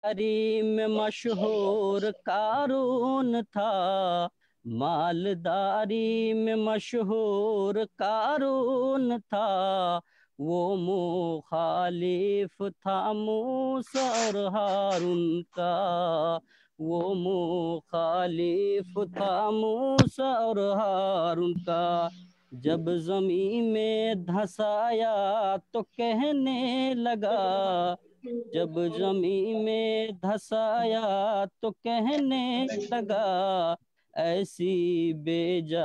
مالداری میں مشہور قارون تھا، مالداری میں مشہور قارون تھا، وہ مخالف تھا موسیٰ اور ہارون کا، وہ مخالف تھا موسیٰ اور ہارون کا۔ جب زمین میں دھسایا تو کہنے لگا، جب زمین میں دھسایا تو کہنے لگا، ایسی بے جا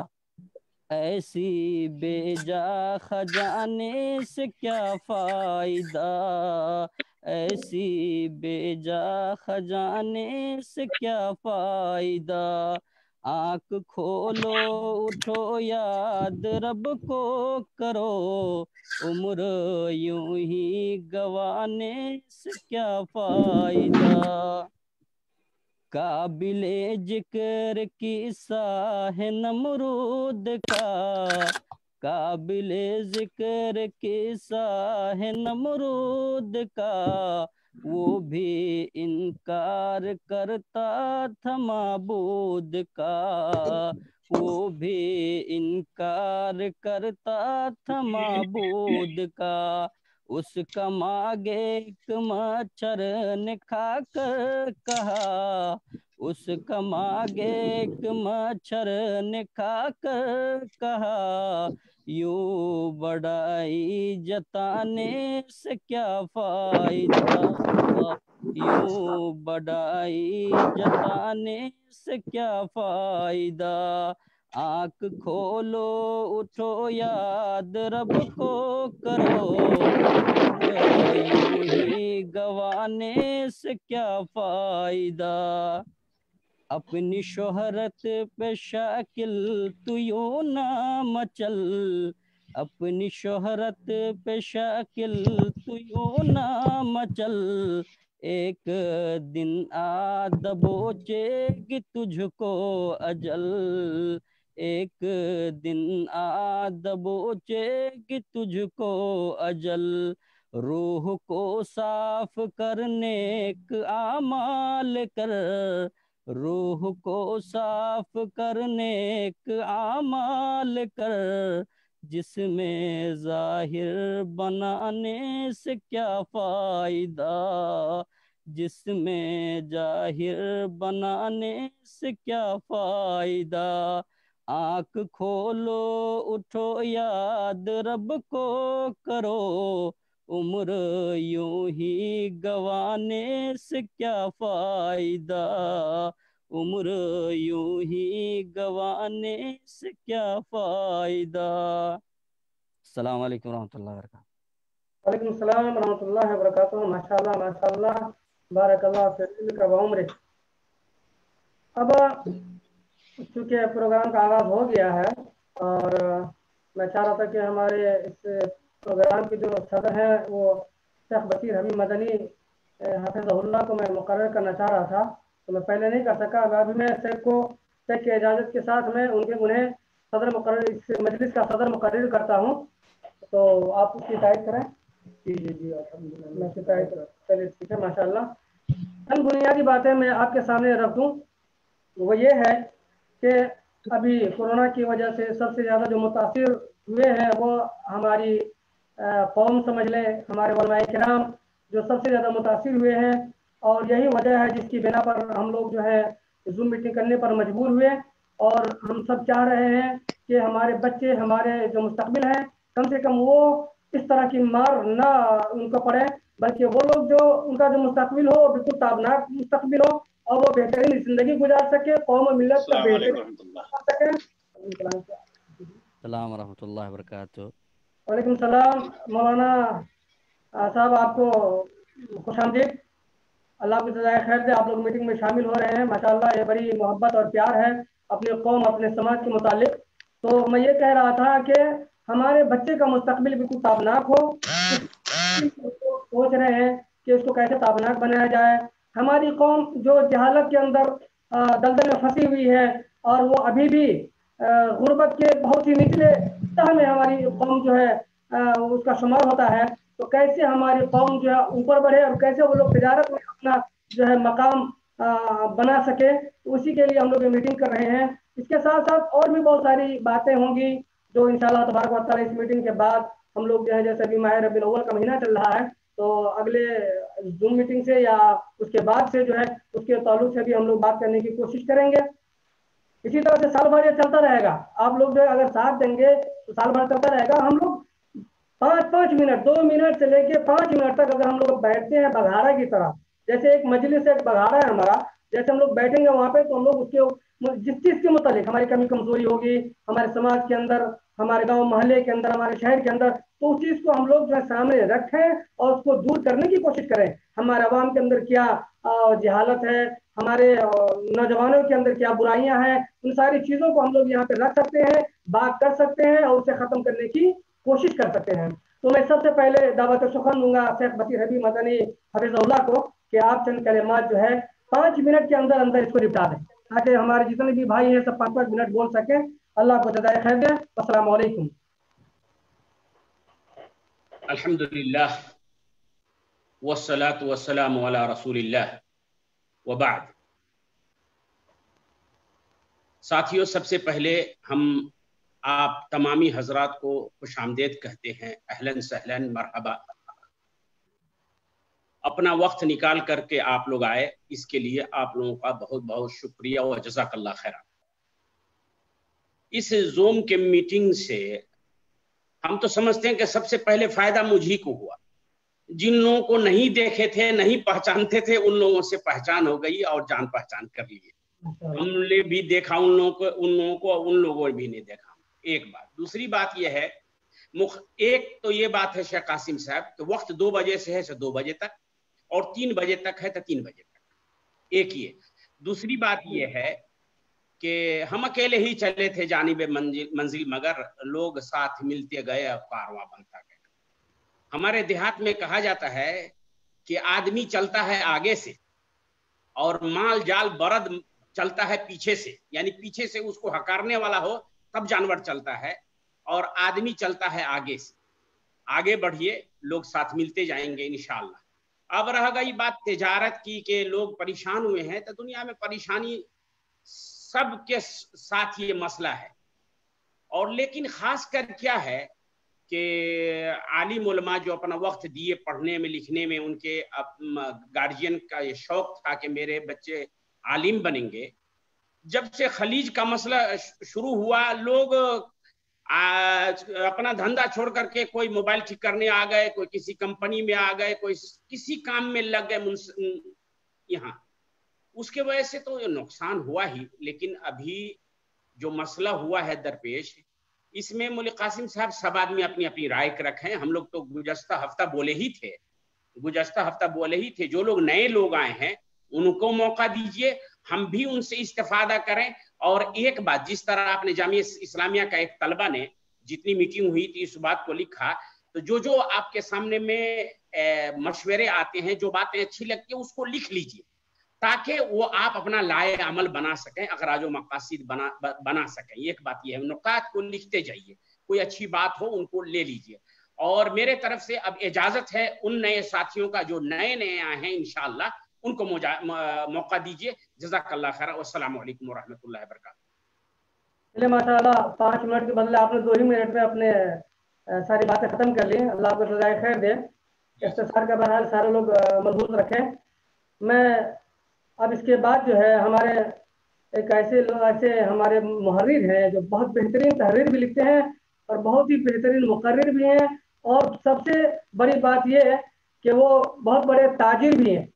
ایسی بے جا خجانے سے کیا فائدہ، ایسی بے جا خجانے سے کیا فائدہ۔ آنکھ کھولو اٹھو یاد رب کو کرو، عمر یوں ہی گوانے سے کیا فائدہ۔ قابل ذکر قصہ ہے نمرود کا، قابل ذکر قصہ ہے نمرود کا، وہ بھی انکار کرتا تھا معبود کا، وہ بھی انکار کرتا تھا معبود کا۔ اس کا ماگ ایک مچھر نے کھا کر کہا، اس کا ماگ ایک مچھر نے کھا کر کہا، یوں بڑائی جتانے سے کیا فائدہ، یوں بڑائی جتانے سے کیا فائدہ۔ آنکھ کھولو اٹھو یاد رب کو کرو، عمر یوں ہی گوانے سے کیا فائدہ۔ اپنی شہرت پہ شاکل تو یوں نہ مچل، اپنی شہرت پہ شاکل تو یوں نہ مچل، ایک دن آ دبوچے گی تجھ کو اجل، ایک دن آ دبوچے گی تجھ کو اجل۔ روح کو صاف کر نیک اعمال کر، روح کو صاف کر نیک اعمال کر، جس میں ظاہر بنانے سے کیا فائدہ، جس میں ظاہر بنانے سے کیا فائدہ۔ آنکھ کھولو اٹھو یاد رب کو کرو، عمر یوں ہی گوانے سے کیا فائدہ، عمر یوں ہی گوانے سے کیا فائدہ۔ السلام علیکم ورحمۃ اللہ وبرکاتہ۔ وعلیکم السلام ورحمۃ اللہ وبرکاتہ۔ ماشاء اللہ بارک اللہ فیک و عمرک۔ اب چونکہ پروگرام کا آغاز ہو گیا ہے اور میں چاہ رہا تھا کہ ہمارے اس پروگرام کے جو صدر ہیں وہ شیخ بشیر حبیب مدنی حفظہ اللہ کو میں مقرر کرنا چاہ رہا تھا، تو میں پہلے نہیں کر سکا۔ ابھی میں شیخ کی اجازت کے ساتھ میں انہیں صدر مقرر، اس مجلس کا صدر مقرر کرتا ہوں، تو آپ اس کی تائید کریں۔ جی جی جی میں شکایت، چلیے ٹھیک ہے ماشاء اللہ۔ چند بنیادی باتیں میں آپ کے سامنے رکھ دوں، وہ یہ ہے کہ ابھی کورونا کی وجہ سے سب سے زیادہ جو متاثر ہوئے ہیں وہ ہماری قوم سمجھ لیں، ہمارے علماء کرام جو سب سے زیادہ متاثر ہوئے ہیں، اور یہی وجہ ہے جس کی بنا پر ہم لوگ جو ہے زوم میٹنگ کرنے پر مجبور ہوئے، اور ہم سب چاہ رہے ہیں کہ ہمارے بچے، ہمارے جو مستقبل ہیں، کم سے کم وہ اس طرح کی مار نہ ان کو پڑے، بلکہ وہ لوگ جو ان کا جو مستقبل ہو وہ بالکل تابناک مستقبل ہو، اور وہ بہترین زندگی گزار سکے، قوم و ملت کا بہترین کر سکے۔ السلام ورحمۃ اللہ وبرکاتہ۔ وعلیکم السلام مولانا صاحب، آپ کو خوش آمدید۔ اللہ کی جزائے خیر دے، آپ لوگ میٹنگ میں شامل ہو رہے ہیں، ماشاءاللہ یہ بڑی محبت اور پیار ہے اپنے قوم، اپنے سماج کے متعلق۔ تو میں یہ کہہ رہا تھا کہ ہمارے بچے کا مستقبل بالکل تابناک ہو، سوچ رہے ہیں کہ اس کو کیسے تابناک بنایا جائے۔ ہماری قوم جو جہالت کے اندر دلدل میں پھنسی ہوئی ہے، اور وہ ابھی بھی غربت کے بہت ہی نچلے سطح میں ہماری قوم جو ہے اس کا شمار ہوتا ہے، تو کیسے ہماری قوم جو ہے اوپر بڑھے، اور کیسے وہ لوگ تجارت میں اپنا जो है मकाम बना सके, तो उसी के लिए हम लोग ये मीटिंग कर रहे हैं। इसके साथ साथ और भी बहुत सारी बातें होंगी जो इंशाल्लाह तबारक व तआला इस मीटिंग के बाद हम लोग जो है, जैसे अभी माह रबीउल अव्वल का महीना चल रहा है, तो अगले जूम मीटिंग से या उसके बाद से जो है उसके ताल्लुक से भी हम लोग बात करने की कोशिश करेंगे। इसी तरह से साल भर ये चलता रहेगा। आप लोग जो है अगर साथ देंगे तो साल भर चलता रहेगा। हम लोग 5-5 मिनट, 2 मिनट से लेके 5 मिनट तक अगर हम लोग बैठते हैं बघाड़ा की तरह, जैसे एक मजलिस एक बघाड़ा है हमारा, जैसे हम लोग बैठेंगे वहां पे तो हम लोग उसके जिस चीज के मुतालिक हमारी कमी कमजोरी होगी हमारे समाज के अंदर, हमारे गांव मोहल्ले के अंदर, हमारे शहर के अंदर, तो उस चीज को हम लोग जो है सामने रखें और उसको दूर करने की कोशिश करें। हमारे अवाम के अंदर क्या जहालत है, हमारे नौजवानों के अंदर क्या बुराइयां हैं, उन सारी चीजों को हम लोग यहाँ पे रख सकते हैं, बात कर सकते हैं और उसे खत्म करने की कोशिश कर सकते हैं। तो मैं सबसे पहले दावत सुखन दूंगा शेख बशीर हबीब मदनी हफिज़हुल्लाह को कि आप चंद कलिमात जो है 5 मिनट के अंदर अंदर इसको निपटा दें, ताकि हमारे जितने भी भाई हैं सब 5-5 मिनट बोल सकें। अल्लाह को जज़ाए खैर दे। अस्सलाम वालेकुम। अल्हम्दुलिल्लाह वस्सलातु वस्सलामु अला रसूलिल्लाह व बाद। साथियों, सबसे पहले हम आप तमामी हजरात को खुशामदीद कहते हैं, अहलन सहलन मरहबा। अपना वक्त निकाल करके आप लोग आए, इसके लिए आप लोगों का बहुत बहुत शुक्रिया व जज़ाकल्लाह खैरा। इस जूम के मीटिंग से हम तो समझते हैं कि सबसे पहले फायदा मुझी को हुआ। जिन लोगों को नहीं देखे थे, नहीं पहचानते थे, उन लोगों से पहचान हो गई और जान पहचान कर लिए। हमने भी देखा उन लोगों को, उन लोगों ने भी नहीं देखा। एक बात। दूसरी बात यह है, एक तो ये बात है शेख कासिम साहब कि वक्त 2 बजे से है 2 बजे तक और 3 बजे तक है तो 3 बजे तक। एक ये। दूसरी बात ये है कि हम अकेले ही चले थे जानिब मंजिल, मगर लोग साथ मिलते गए और कारवां बनता गया। हमारे देहात में कहा जाता है कि आदमी चलता है आगे से और माल जाल बरद चलता है पीछे से, यानी पीछे से उसको हकारने वाला हो तब जानवर चलता है, और आदमी चलता है आगे से। आगे बढ़िए, लोग साथ मिलते जाएंगे इंशाअल्लाह। अब रह गई बात तिजारत की कि लोग परेशान हुए हैं, तो दुनिया में परेशानी सबके साथ ये मसला है। और लेकिन खास कर क्या है कि आलिम उलमा जो अपना वक्त दिए पढ़ने में लिखने में, उनके गार्जियन का ये शौक था कि मेरे बच्चे आलिम बनेंगे। जब से खलीज का मसला शुरू हुआ, लोग अपना धंधा छोड़ करके कोई मोबाइल ठीक करने आ गए, कोई किसी कंपनी में आ गए, कोई किसी काम में लग गए यहाँ। उसके वजह से तो नुकसान हुआ ही, लेकिन अभी जो मसला हुआ है दरपेश, इसमें मौलवी कासिम साहब सब आदमी अपनी अपनी राय रखें। हम लोग तो गुज़श्ता हफ्ता बोले ही थे, जो लोग नए लोग आए हैं उनको मौका दीजिए, हम भी उनसे इस्तेफादा करें। और एक बात, जिस तरह आपने जामिया इस्लामिया का एक तलबा ने जितनी मीटिंग हुई थी इस बात को लिखा, तो जो आपके सामने में मशवरे आते हैं, जो बातें अच्छी लगती है उसको लिख लीजिए, ताकि वो आप अपना लाए अमल बना सकें, अखराज मकासिद बना सकें। एक बात ये है, नुकात को लिखते जाइए, कोई अच्छी बात हो उनको ले लीजिए। और मेरे तरफ से अब इजाजत है उन नए साथियों का जो नए आए हैं, इंशाअल्लाह उनको मौका दीजिए। जज़ाकल्लाह खैर। अस्सलामु अलैकुम व रहमतुल्लाहि व बरकातहू। चलिए माशाल्लाह, 5 मिनट के बदले आपने 2 ही मिनट में अपने सारी बातें खत्म कर ली। अल्लाह आपको सजाए खैर दे। इख्तिसार का बहरहाल सारे लोग मजबूत रखें। मैं अब इसके बाद जो है हमारे एक ऐसे हमारे मुहर्रिर हैं जो बहुत बेहतरीन तहरीर भी लिखते हैं और बहुत ही बेहतरीन मुकर्रिर भी हैं, और सबसे बड़ी बात यह है कि वो बहुत बड़े ताजिर भी हैं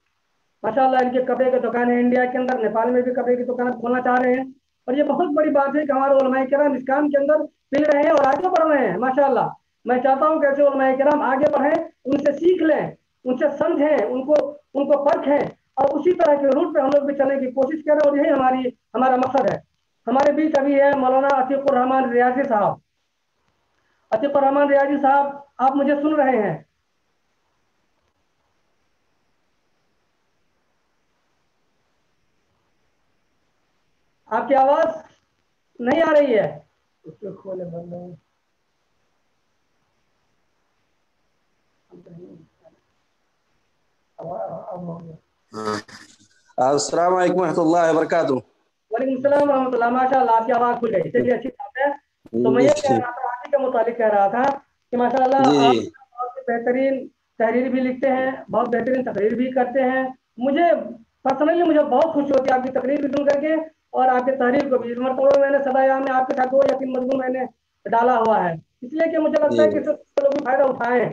माशाल्लाह। इनके कपड़े की दुकान है इंडिया के अंदर, नेपाल में भी कपड़े की दुकान खोलना चाह रहे हैं। और ये बहुत बड़ी बात है कि हमारे उलमाए किराम इस काम के अंदर मिल रहे हैं और आगे बढ़ रहे हैं माशाल्लाह। मैं चाहता हूँ कि ऐसे उलमाए किराम आगे बढ़ें, उनसे सीख लें, उनसे समझें, उनको परखें और उसी तरह के रूट पे हम लोग भी चलने की कोशिश करें। और यही हमारा मकसद है। हमारे बीच अभी है मौलाना अतीकुर रहमान रियाजी साहब। अतीकुर रहमान रियाजी साहब, आप मुझे सुन रहे हैं? आपकी आवाज नहीं आ रही है। उसको खोले बंद हो गया। अस्सलाम वालेकुम रहमतुल्लाहि व बरकातुहू। वालेकुम सलाम रहमतुल्लाह। माशाअल्लाह आपकी आवाज़ खुल गई, चलिए अच्छी बात है। तो मैं ये कह रहा था, आप ही के मुतालिक कह रहा था कि माशाअल्लाह जी आप जी बहुत बेहतरीन तहरीर भी लिखते हैं, बहुत बेहतरीन तकरीर भी करते हैं। मुझे पर्सनली मुझे बहुत खुशी होती है आपकी तकरीर भी सुन करके और आपके तहरीर को भी। इस मरतबा मैंने सदाया में आपके साथ 2 या 3 मजमून मैंने डाला हुआ है, इसलिए कि मुझे लगता है कि जी इससे लोग भी फायदा उठाएं।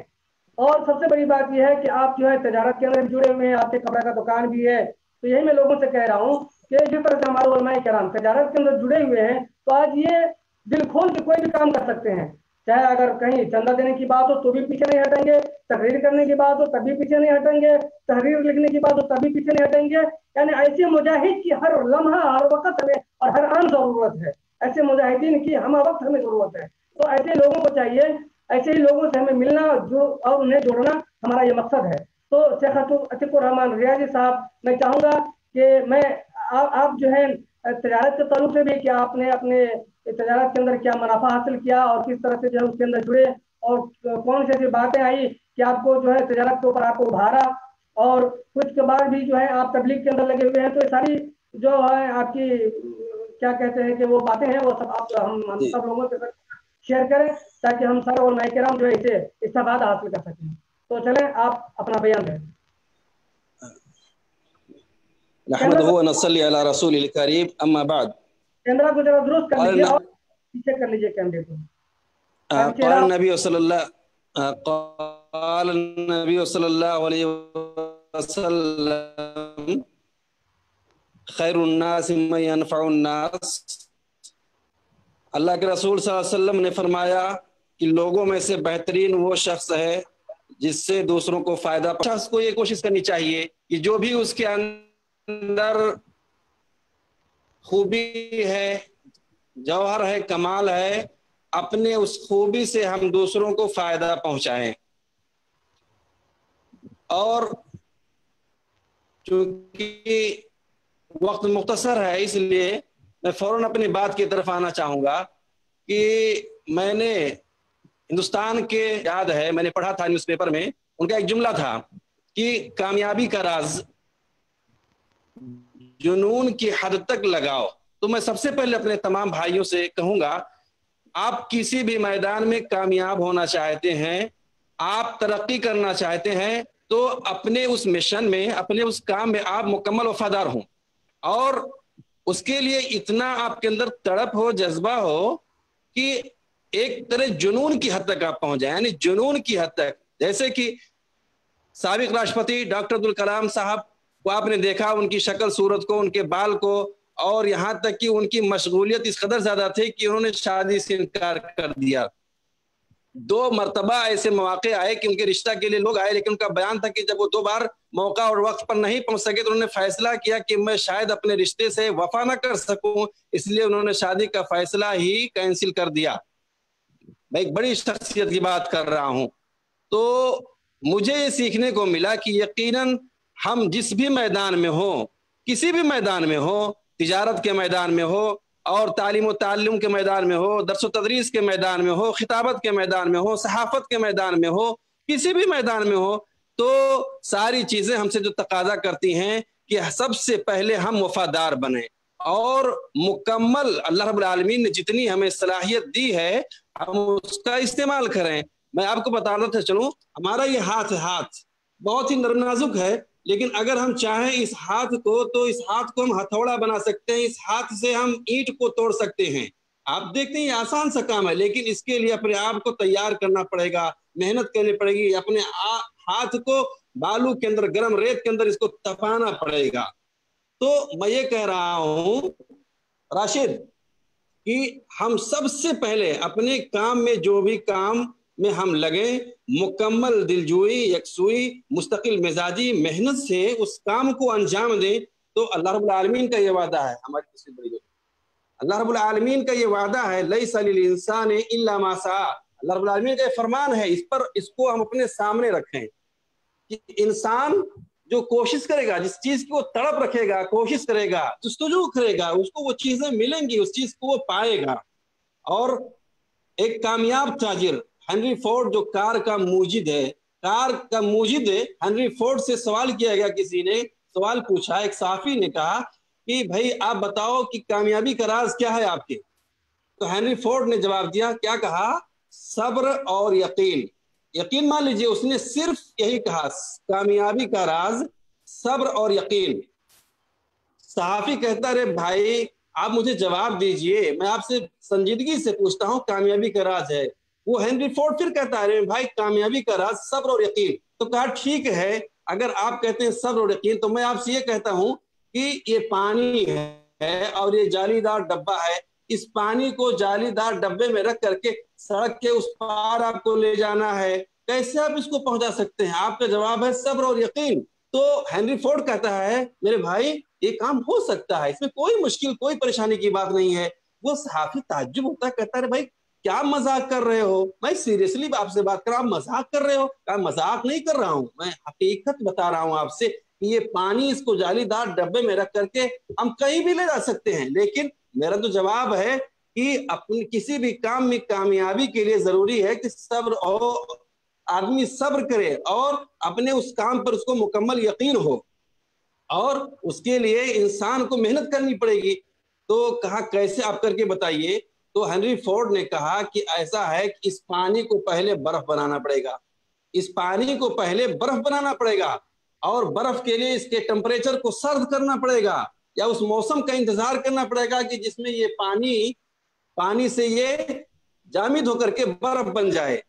और सबसे बड़ी बात यह है कि आप जो है तजारत के अंदर भी जुड़े हुए हैं, आपके कपड़ा का दुकान भी है। तो यही मैं लोगों से कह रहा हूँ कि जिस तरह से हमारे उलमाए किराम तजारत के अंदर जुड़े हुए हैं, तो आज ये दिल खोल के कोई भी काम कर सकते हैं। चाहे अगर कहीं चंदा देने की बात हो तो भी पीछे नहीं हटेंगे, तकरीर करने की बात हो तब भी पीछे नहीं हटेंगे, तहरीर लिखने की बात हो तब भी पीछे नहीं हटेंगे। यानी ऐसे मुजाहिद की हर लम्हा हर वक्त हमें और हर आन जरूरत है। ऐसे मुजाहिदीन की हम वक्त हमें जरूरत है। तो ऐसे लोगों को चाहिए, ऐसे ही लोगों से हमें मिलना जो और उन्हें जोड़ना हमारा ये मकसद है। तो शेख अतीकुर रहमान रियाजी साहब, मैं चाहूँगा कि मैं आप जो है तजारत के ताल्लुक से भी कि आपने अपने तजारत के अंदर क्या मुनाफा हासिल किया और किस तरह से जो है उसके अंदर जुड़े और कौन सी ऐसी बातें आई कि आपको जो है तजारत के ऊपर आपको उभारा, और कुछ के बाद भी जो है आप तबलीग के अंदर लगे हुए हैं। तो ये सारी जो है आपकी क्या कहते हैं कि वो बातें हैं, वो सब आप हम जी। सब लोगों के साथ शेयर करें ताकि हम सारे उलमाए किराम जो है इसे इस्तेफादा हासिल कर सकें। तो चलें आप अपना बयान दें। नहमदुहु व नसल्ली अला रसूलिल करीम, अम्मा बाद। कैमरा को जरा दुरुस्त कर लीजिए क़ाल और पीछे कर लीजिए कैमरे को ताकि क़ाल चेहरा। नबी सल्लल्लाहु अलैहि वसल्लम खैरुन नास मन यनफउन नास। अल्लाह के रसूल सल्लल्लाहु अलैहि वसल्लम ने फरमाया कि लोगों में से बेहतरीन वो शख्स है जिससे दूसरों को फायदा। शख्स को ये कोशिश करनी चाहिए कि जो भी उसके अंदर खूबी है, जौहर है, कमाल है, अपने उस खूबी से हम दूसरों को फायदा पहुंचाएं। और चूंकि वक्त मुख्तसर है इसलिए मैं फौरन अपनी बात की तरफ आना चाहूंगा कि मैंने हिंदुस्तान के याद है, मैंने पढ़ा था न्यूज़पेपर में, उनका एक जुमला था कि कामयाबी का राज जुनून की हद तक लगाओ। तो मैं सबसे पहले अपने तमाम भाइयों से कहूंगा, आप किसी भी मैदान में कामयाब होना चाहते हैं, आप तरक्की करना चाहते हैं, तो अपने उस मिशन में, अपने उस काम में आप मुकम्मल वफादार हों और उसके लिए इतना आपके अंदर तड़प हो, जज्बा हो कि एक तरह जुनून की हद तक आप पहुंच जाए। यानी जुनून की हद तक, जैसे कि साबिक राष्ट्रपति डॉक्टर अब्दुल कलाम साहब को आपने देखा, उनकी शक्ल सूरत को, उनके बाल को, और यहाँ तक कि उनकी मशगूलियत इस कदर ज्यादा थी कि उन्होंने शादी से इनकार कर दिया। 2 मरतबा ऐसे मौके आए कि उनके रिश्ता के लिए लोग आए, लेकिन उनका बयान था कि जब वो 2 बार मौका और वक्त पर नहीं पहुंच सके तो उन्होंने फैसला किया कि मैं शायद अपने रिश्ते से वफा न कर सकूं, इसलिए उन्होंने शादी का फैसला ही कैंसिल कर दिया। मैं एक बड़ी शख्सियत की बात कर रहा हूं। तो मुझे ये सीखने को मिला कि यकीनन हम जिस भी मैदान में हो, किसी भी मैदान में हो, तिजारत के मैदान में हो और तालीम व ताल्लुम के मैदान में हो, दर्स व तदरीस के मैदान में हो, खिताबत के मैदान में हो, सहाफत के मैदान में हो, किसी भी मैदान में हो, तो सारी चीजें हमसे जो तकाजा करती हैं कि सबसे पहले हम वफादार बने और मुकम्मल अल्लाह रब्बुल आलमीन ने जितनी हमें सलाहियत दी है हम उसका इस्तेमाल करें। मैं आपको बताना था, चलूं, हमारा ये हाथ बहुत ही नरम नाजुक है, लेकिन अगर हम चाहें इस हाथ को, तो इस हाथ को हम हथौड़ा बना सकते हैं, इस हाथ से हम ईंट को तोड़ सकते हैं। आप देखते हैं ये आसान सा काम है, लेकिन इसके लिए अपने आप को तैयार करना पड़ेगा, मेहनत करनी पड़ेगी, अपने हाथ को बालू के अंदर, गर्म रेत के अंदर इसको तपाना पड़ेगा। तो मैं ये कह रहा हूं राशिद कि हम सबसे पहले अपने काम में, जो भी काम में हम लगे, मुकम्मल दिलजोई, यकसुई, मुस्तकिल मिजाजी मेहनत से उस काम को अंजाम दें। तो अल्लाह रब्बुल आलमीन का ये वादा है, हमारी तस्वीर बड़ी, अल्लाह रब्बुल आलमीन का ये वादा है, लैसा लिल इंसानि इल्ला मा सा। अल्लाह रब्बुल आलमीन का ये फरमान है, इस पर इसको हम अपने सामने रखें कि इंसान जो कोशिश करेगा, जिस चीज की वो तड़प रखेगा, कोशिश करेगा, जस्तजू करेगा, उसको वो चीजें मिलेंगी, उस चीज को वो पाएगा। और एक कामयाब ताजिर हेनरी फोर्ड, जो कार का मूजिद है, कार का मूजिद है हेनरी फोर्ड, से सवाल किया गया किसी ने सवाल पूछा, एक सहाफी ने कहा कि भाई आप बताओ कि कामयाबी का राज क्या है आपके। तो हेनरी फोर्ड ने जवाब दिया, क्या कहा? सब्र और यकीन। यकीन मान लीजिए, उसने सिर्फ यही कहा, कामयाबी का राज सब्र और यकीन। सहाफी कहता, रे भाई आप मुझे जवाब दीजिए, मैं आपसे संजीदगी से पूछता हूं, कामयाबी का राज है। वो हेनरी फोर्ड फिर कहता है, रे भाई कामयाबी का राज सब्र और यकीन। तो कहा ठीक है, अगर आप कहते हैं सब्र और यकीन, तो मैं आपसे ये कहता हूं कि ये पानी है और ये जालीदार डब्बा है, इस पानी को जालीदार डब्बे में रख करके सड़क के उस पार आपको ले जाना है, कैसे आप इसको पहुंचा सकते हैं? आपका जवाब है सब्र और यकीन। तो हेनरी फोर्ड कहता है, मेरे भाई ये काम हो सकता है, इसमें कोई मुश्किल कोई परेशानी की बात नहीं है। वो सहाफी ताज्जुब होता है, कहता है भाई क्या मजाक कर रहे हो? मैं सीरियसली आपसे बात कर रहा हूं, मजाक कर रहे हो? क्या मजाक नहीं कर रहा हूं, मैं हकीकत बता रहा हूं आपसे कि ये पानी, इसको जालीदार डब्बे में रख करके हम कहीं भी ले जा सकते हैं। लेकिन मेरा तो जवाब है कि अपने किसी भी काम में कामयाबी के लिए जरूरी है कि सब्र और आदमी सब्र करे और अपने उस काम पर उसको मुकम्मल यकीन हो, और उसके लिए इंसान को मेहनत करनी पड़ेगी। तो कहा कैसे आप करके बताइए? तो हेनरी फोर्ड ने कहा कि ऐसा है कि इस पानी को पहले बर्फ बनाना पड़ेगा, इस पानी को पहले बर्फ बनाना पड़ेगा, और बर्फ के लिए इसके टेम्परेचर को सर्द करना पड़ेगा, या उस मौसम का इंतजार करना पड़ेगा कि जिसमें ये पानी से ये जामिद होकर के बर्फ बन जाए,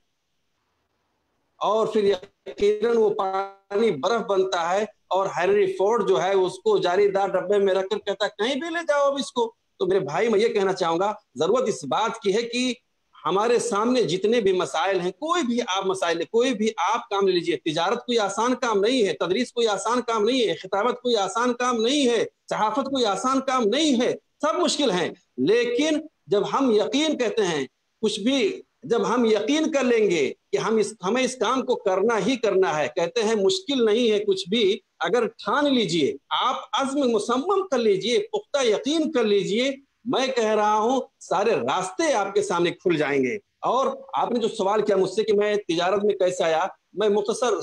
और फिर यकीनन वो पानी बर्फ बनता है। और हेनरी फोर्ड जो है उसको जालीदार डब्बे में रखकर कहता कहीं भी ले जाओ अब इसको। तो मेरे भाई मैं ये कहना चाहूंगा, जरूरत इस बात की है कि हमारे सामने जितने भी मसाइल हैं, कोई भी आप मसाइल है, कोई भी आप काम ले लीजिए, तिजारत कोई आसान काम नहीं है, तदरीस कोई आसान काम नहीं है, खिताबत कोई आसान काम नहीं है, सहाफत कोई आसान काम नहीं है, सब मुश्किल है। लेकिन जब हम यकीन कहते हैं, कुछ भी जब हम यकीन कर लेंगे कि हमें इस काम को करना ही करना है, कहते हैं मुश्किल नहीं है कुछ भी, अगर ठान लीजिए, आप अज़्म मुसम्मम कर लीजिए, पुख्ता यकीन कर लीजिए, मैं कह रहा हूं सारे रास्ते आपके सामने खुल जाएंगे। और आपने जो सवाल किया मुझसे कि मैं तिजारत में कैसे आया, मैं मुख्तसर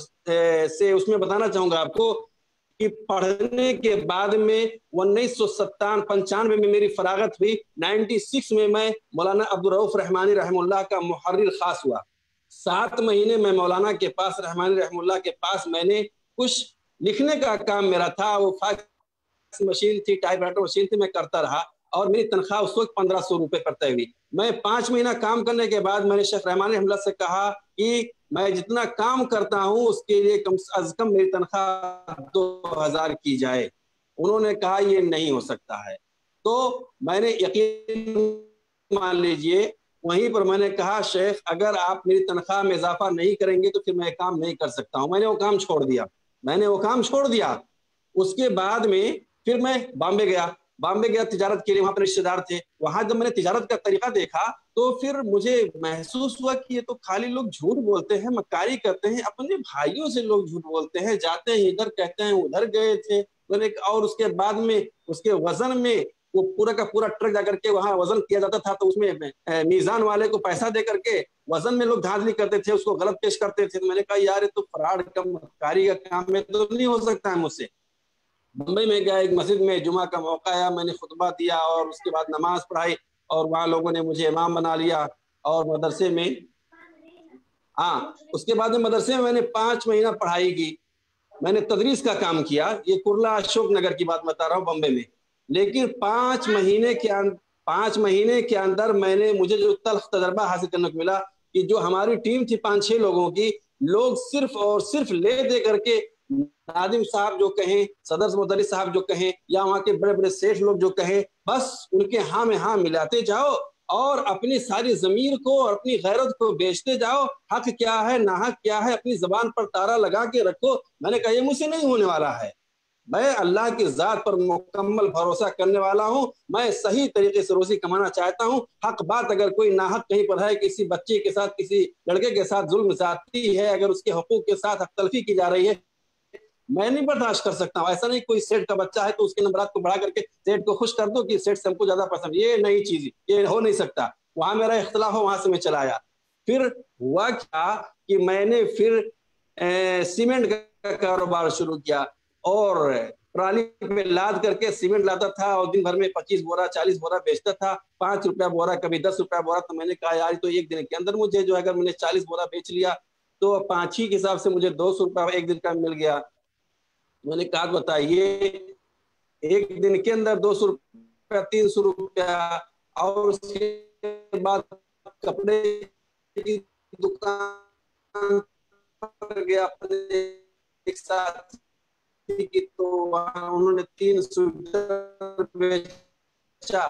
से उसमें बताना चाहूंगा आपको कि पढ़ने के बाद में 1995 में मेरी फरागत हुई। 96 में मैं मौलाना अब्दुल रऊफ रहमानी रहमुल्लाह का मुहर्रिर खास हुआ। 7 महीने में मौलाना के पास, रहमानी रहमुल्लाह के पास, मैंने कुछ लिखने का काम मेरा था, वो फैक्स मशीन थी, टाइपराइटर मशीन थी, मैं करता रहा, और मेरी तनख्वाह उस वक्त 1500 रुपए पर तय हुई। मैं 5 महीना काम करने के बाद मैंने शेख रहमानी रहमुल्लाह से कहा कि मैं जितना काम करता हूं उसके लिए कम से कम मेरी तनख्वाह 2000 की जाए। उन्होंने कहा ये नहीं हो सकता है। तो मैंने यकीन मान लीजिए वहीं पर मैंने कहा, शेख अगर आप मेरी तनख्वाह में इजाफा नहीं करेंगे तो फिर मैं काम नहीं कर सकता हूं। मैंने वो काम छोड़ दिया। उसके बाद में फिर मैं बॉम्बे गया तिजारत के लिए, वहां पर रिश्तेदार थे। वहां जब मैंने तिजारत का तरीका देखा तो फिर मुझे महसूस हुआ कि ये तो खाली लोग झूठ बोलते हैं, मक्कारी करते हैं, अपने भाइयों से लोग झूठ बोलते हैं, जाते हैं इधर कहते हैं उधर गए थे। और उसके बाद में उसके वजन में वो पूरा का पूरा ट्रक जाकर के वहां वजन किया जाता था, तो उसमें मीजान वाले को पैसा दे करके वजन में लोग धांधली करते थे, उसको गलत पेश करते थे। तो मैंने कहा यार ये तो फ्रॉड का, मक्कारी का काम है, तो नहीं हो सकता है मुझसे। मुंबई में गया, एक मस्जिद में जुमा का मौका आया, मैंने खुतबा दिया और उसके बाद नमाज पढ़ाई, और वहाँ लोगों ने मुझे इमाम बना लिया। और मदरसे में उसके बाद में मदरसे में मैंने 5 महीना पढ़ाई की, मैंने तदरीस का काम किया। ये कुर्ला अशोक नगर की बात बता रहा हूँ, बम्बे में। लेकिन 5 महीने के अंदर मुझे जो तल्ख तजर्बा हासिल करने को मिला कि जो हमारी टीम थी 5-6 लोगों की, लोग सिर्फ और सिर्फ ले दे करके नादिम साहब जो कहें, सदर मुदर्रिस साहब जो कहें, या वहाँ के बड़े बड़े सेठ लोग जो कहें, बस उनके हाँ में हाँ मिलाते जाओ और अपनी सारी जमीर को और अपनी गैरत को बेचते जाओ। हक क्या है नाहक क्या है अपनी जबान पर तारा लगा के रखो। मैंने कहा ये मुझसे नहीं होने वाला है, मैं अल्लाह की जात पर मुकम्मल भरोसा करने वाला हूँ, मैं सही तरीके से रोजी कमाना चाहता हूँ। हक बात अगर कोई नाहक कहीं पर है, किसी बच्चे के साथ, किसी लड़के के साथ जुल्म ज्यादती है, अगर उसके हकूक के साथ हक-तलफी की जा रही है, मैं नहीं बर्दाश्त कर सकता हूँ। ऐसा नहीं कोई सेठ का बच्चा है तो उसके नंबरात को बढ़ा करके सेठ को खुश कर दो कि सेठ से हमको ज्यादा पसंद, ये नई चीज, ये हो नहीं सकता। वहां मेरा इख्तलाफ हो, वहां से मैं चला आया। फिर हुआ क्या कि मैंने फिर सीमेंट का कारोबार शुरू किया, और ट्राली पे लाद करके सीमेंट लाता था और दिन भर में 25 बोरा 40 बोरा बेचता था, 5 रुपया बोरा, कभी 10 रुपया बोरा। तो मैंने कहा यार तो एक दिन के अंदर मुझे जो है अगर मैंने 40 बोरा बेच लिया तो 5 ही के हिसाब से मुझे 200 रुपया एक दिन का मिल गया। मैंने कहा बताइए एक दिन के अंदर 200 रुपया 300 रुपया, और उसके बाद कपड़े की दुकान पर गया अपने एक साथ की, तो वहां उन्होंने 3 स्वेटर बेचा,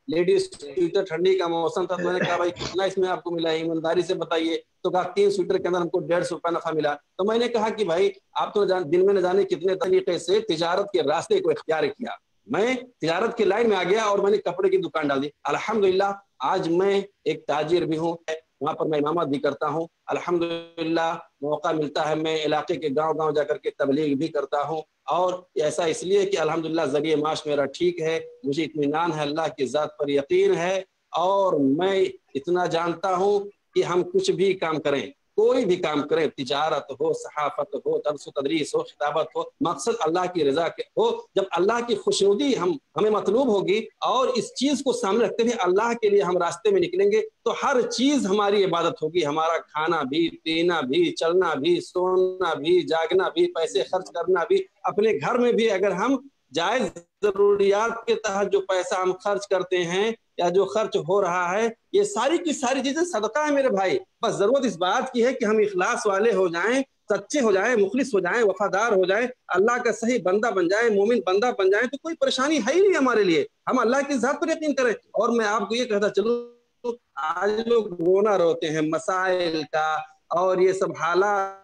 लेडीज स्वेटर, ठंडी का मौसम था। तो मैंने कहा भाई कितना इसमें आपको मिला है, ईमानदारी से बताइए। तो कहा 3 स्वेटर के अंदर हमको 150 रुपया नफा मिला। तो मैंने कहा कि भाई आप तो दिन में न जाने कितने तरीके से तिजारत के रास्ते को इख्तियार किया। मैं तिजारत की लाइन में आ गया और मैंने कपड़े की दुकान डाल दी। अल्हम्दुलिल्लाह आज मैं एक ताजिर भी हूँ, वहां पर मैं इमामत भी करता हूँ। अल्हम्दुलिल्लाह मौका मिलता है मैं इलाके के गांव-गांव जाकर के तबलीग भी करता हूँ, और ऐसा इसलिए कि अल्हम्दुलिल्लाह ज़रिए माश मेरा ठीक है, मुझे इत्मीनान है, अल्लाह की ज़ात पर यकीन है। और मैं इतना जानता हूँ कि हम कुछ भी काम करें, कोई भी काम करें, तिजारत हो, सहाफत हो, दर्स तदरीस हो, खिताबत हो, मकसद अल्लाह की रजा के हो। जब अल्लाह की खुशनुदी हमें मतलूब होगी और इस चीज को सामने रखते हुए अल्लाह के लिए हम रास्ते में निकलेंगे, तो हर चीज हमारी इबादत होगी। हमारा खाना भी, पीना भी, चलना भी, सोना भी, जागना भी, पैसे खर्च करना भी, अपने घर में भी अगर हम जायज जरूरियात के तहत जो पैसा हम खर्च करते हैं या जो खर्च हो रहा है, ये सारी की सारी चीजें सदका है मेरे भाई। बस जरूरत इस बात की है कि हम इखलास वाले हो जाएं, सच्चे हो जाएं, मुखलिस हो जाएं, वफादार हो जाएं, अल्लाह का सही बंदा बन जाएं, मोमिन बंदा बन जाएं, तो कोई परेशानी है ही नहीं हमारे लिए। हम अल्लाह की ज़ात पर यकीन करें। और मैं आपको ये कहता चलूं, आज लोग रोना रोते हैं मसाइल का और ये सब हालात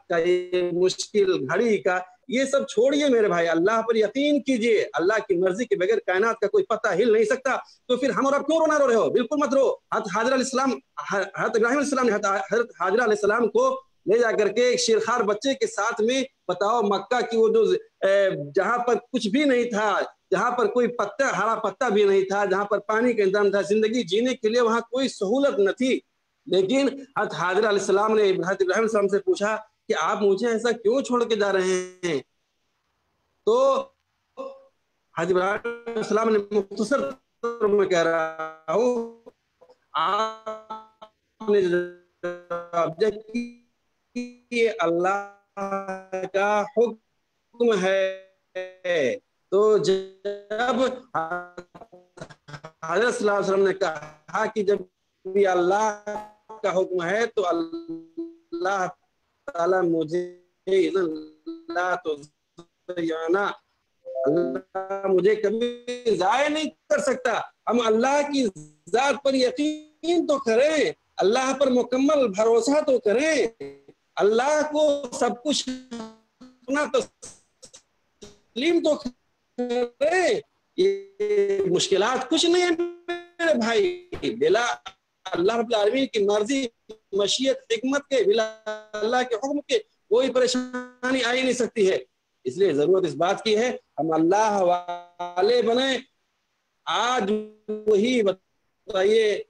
का, ये मुश्किल घड़ी का, ये सब छोड़िए मेरे भाई, अल्लाह पर यकीन कीजिए। अल्लाह की मर्जी के बगैर कायनात का कोई पता हिल नहीं सकता। तो फिर हम और आप क्यों रोना रो रहे हो? बिल्कुल मत रो। हज़रत इब्राहिम अलैहिस्सलाम ने हज़रत हाजरा अलैहिस्सलाम को ले जाकर के एक शेरखार बच्चे के साथ में, बताओ मक्का की वो जो जहां पर कुछ भी नहीं था, जहां पर कोई पत्ता, हरा पत्ता भी नहीं था, जहां पर पानी का इंतजाम था, जिंदगी जीने के लिए वहां कोई सहूलत न थी, लेकिन हज़रत हाजरा अलैहिस्सलाम ने हज़रत इब्राहिम अलैहिस्सलाम से पूछा कि आप मुझे ऐसा क्यों छोड़ के जा रहे हैं? तो हज़रत इब्राहिम अलैहिस्सलाम ने मुख्तसर में कह रहा हूँ, आपने जवाब दिया कि ये अल्लाह का हुक्म है। तो जब हज़रत सल्लल्लाहु अलैहि वसल्लम ने कहा कि जब भी अल्लाह का हुक्म है तो अल्लाह ताला मुझे ला तो अल्लाह मुझे कभी ज़ाया नहीं कर सकता। हम अल्लाह की ज़ात पर यकीन तो करें, अल्लाह पर मुकम्मल भरोसा तो करें, अल्लाह को सब कुछ अपना तस्लीम तो करें। ये मुश्किलात कुछ नहीं है मेरे भाई, बिला अल्लाह रब्बुल आलमीन की मर्जी, मशीयत, हिकमत के, बिला अल्लाह के हुक्म के कोई परेशानी आ ही नहीं सकती है। इसलिए जरूरत इस बात की है हम अल्लाह वाले बने। आज वही बताइए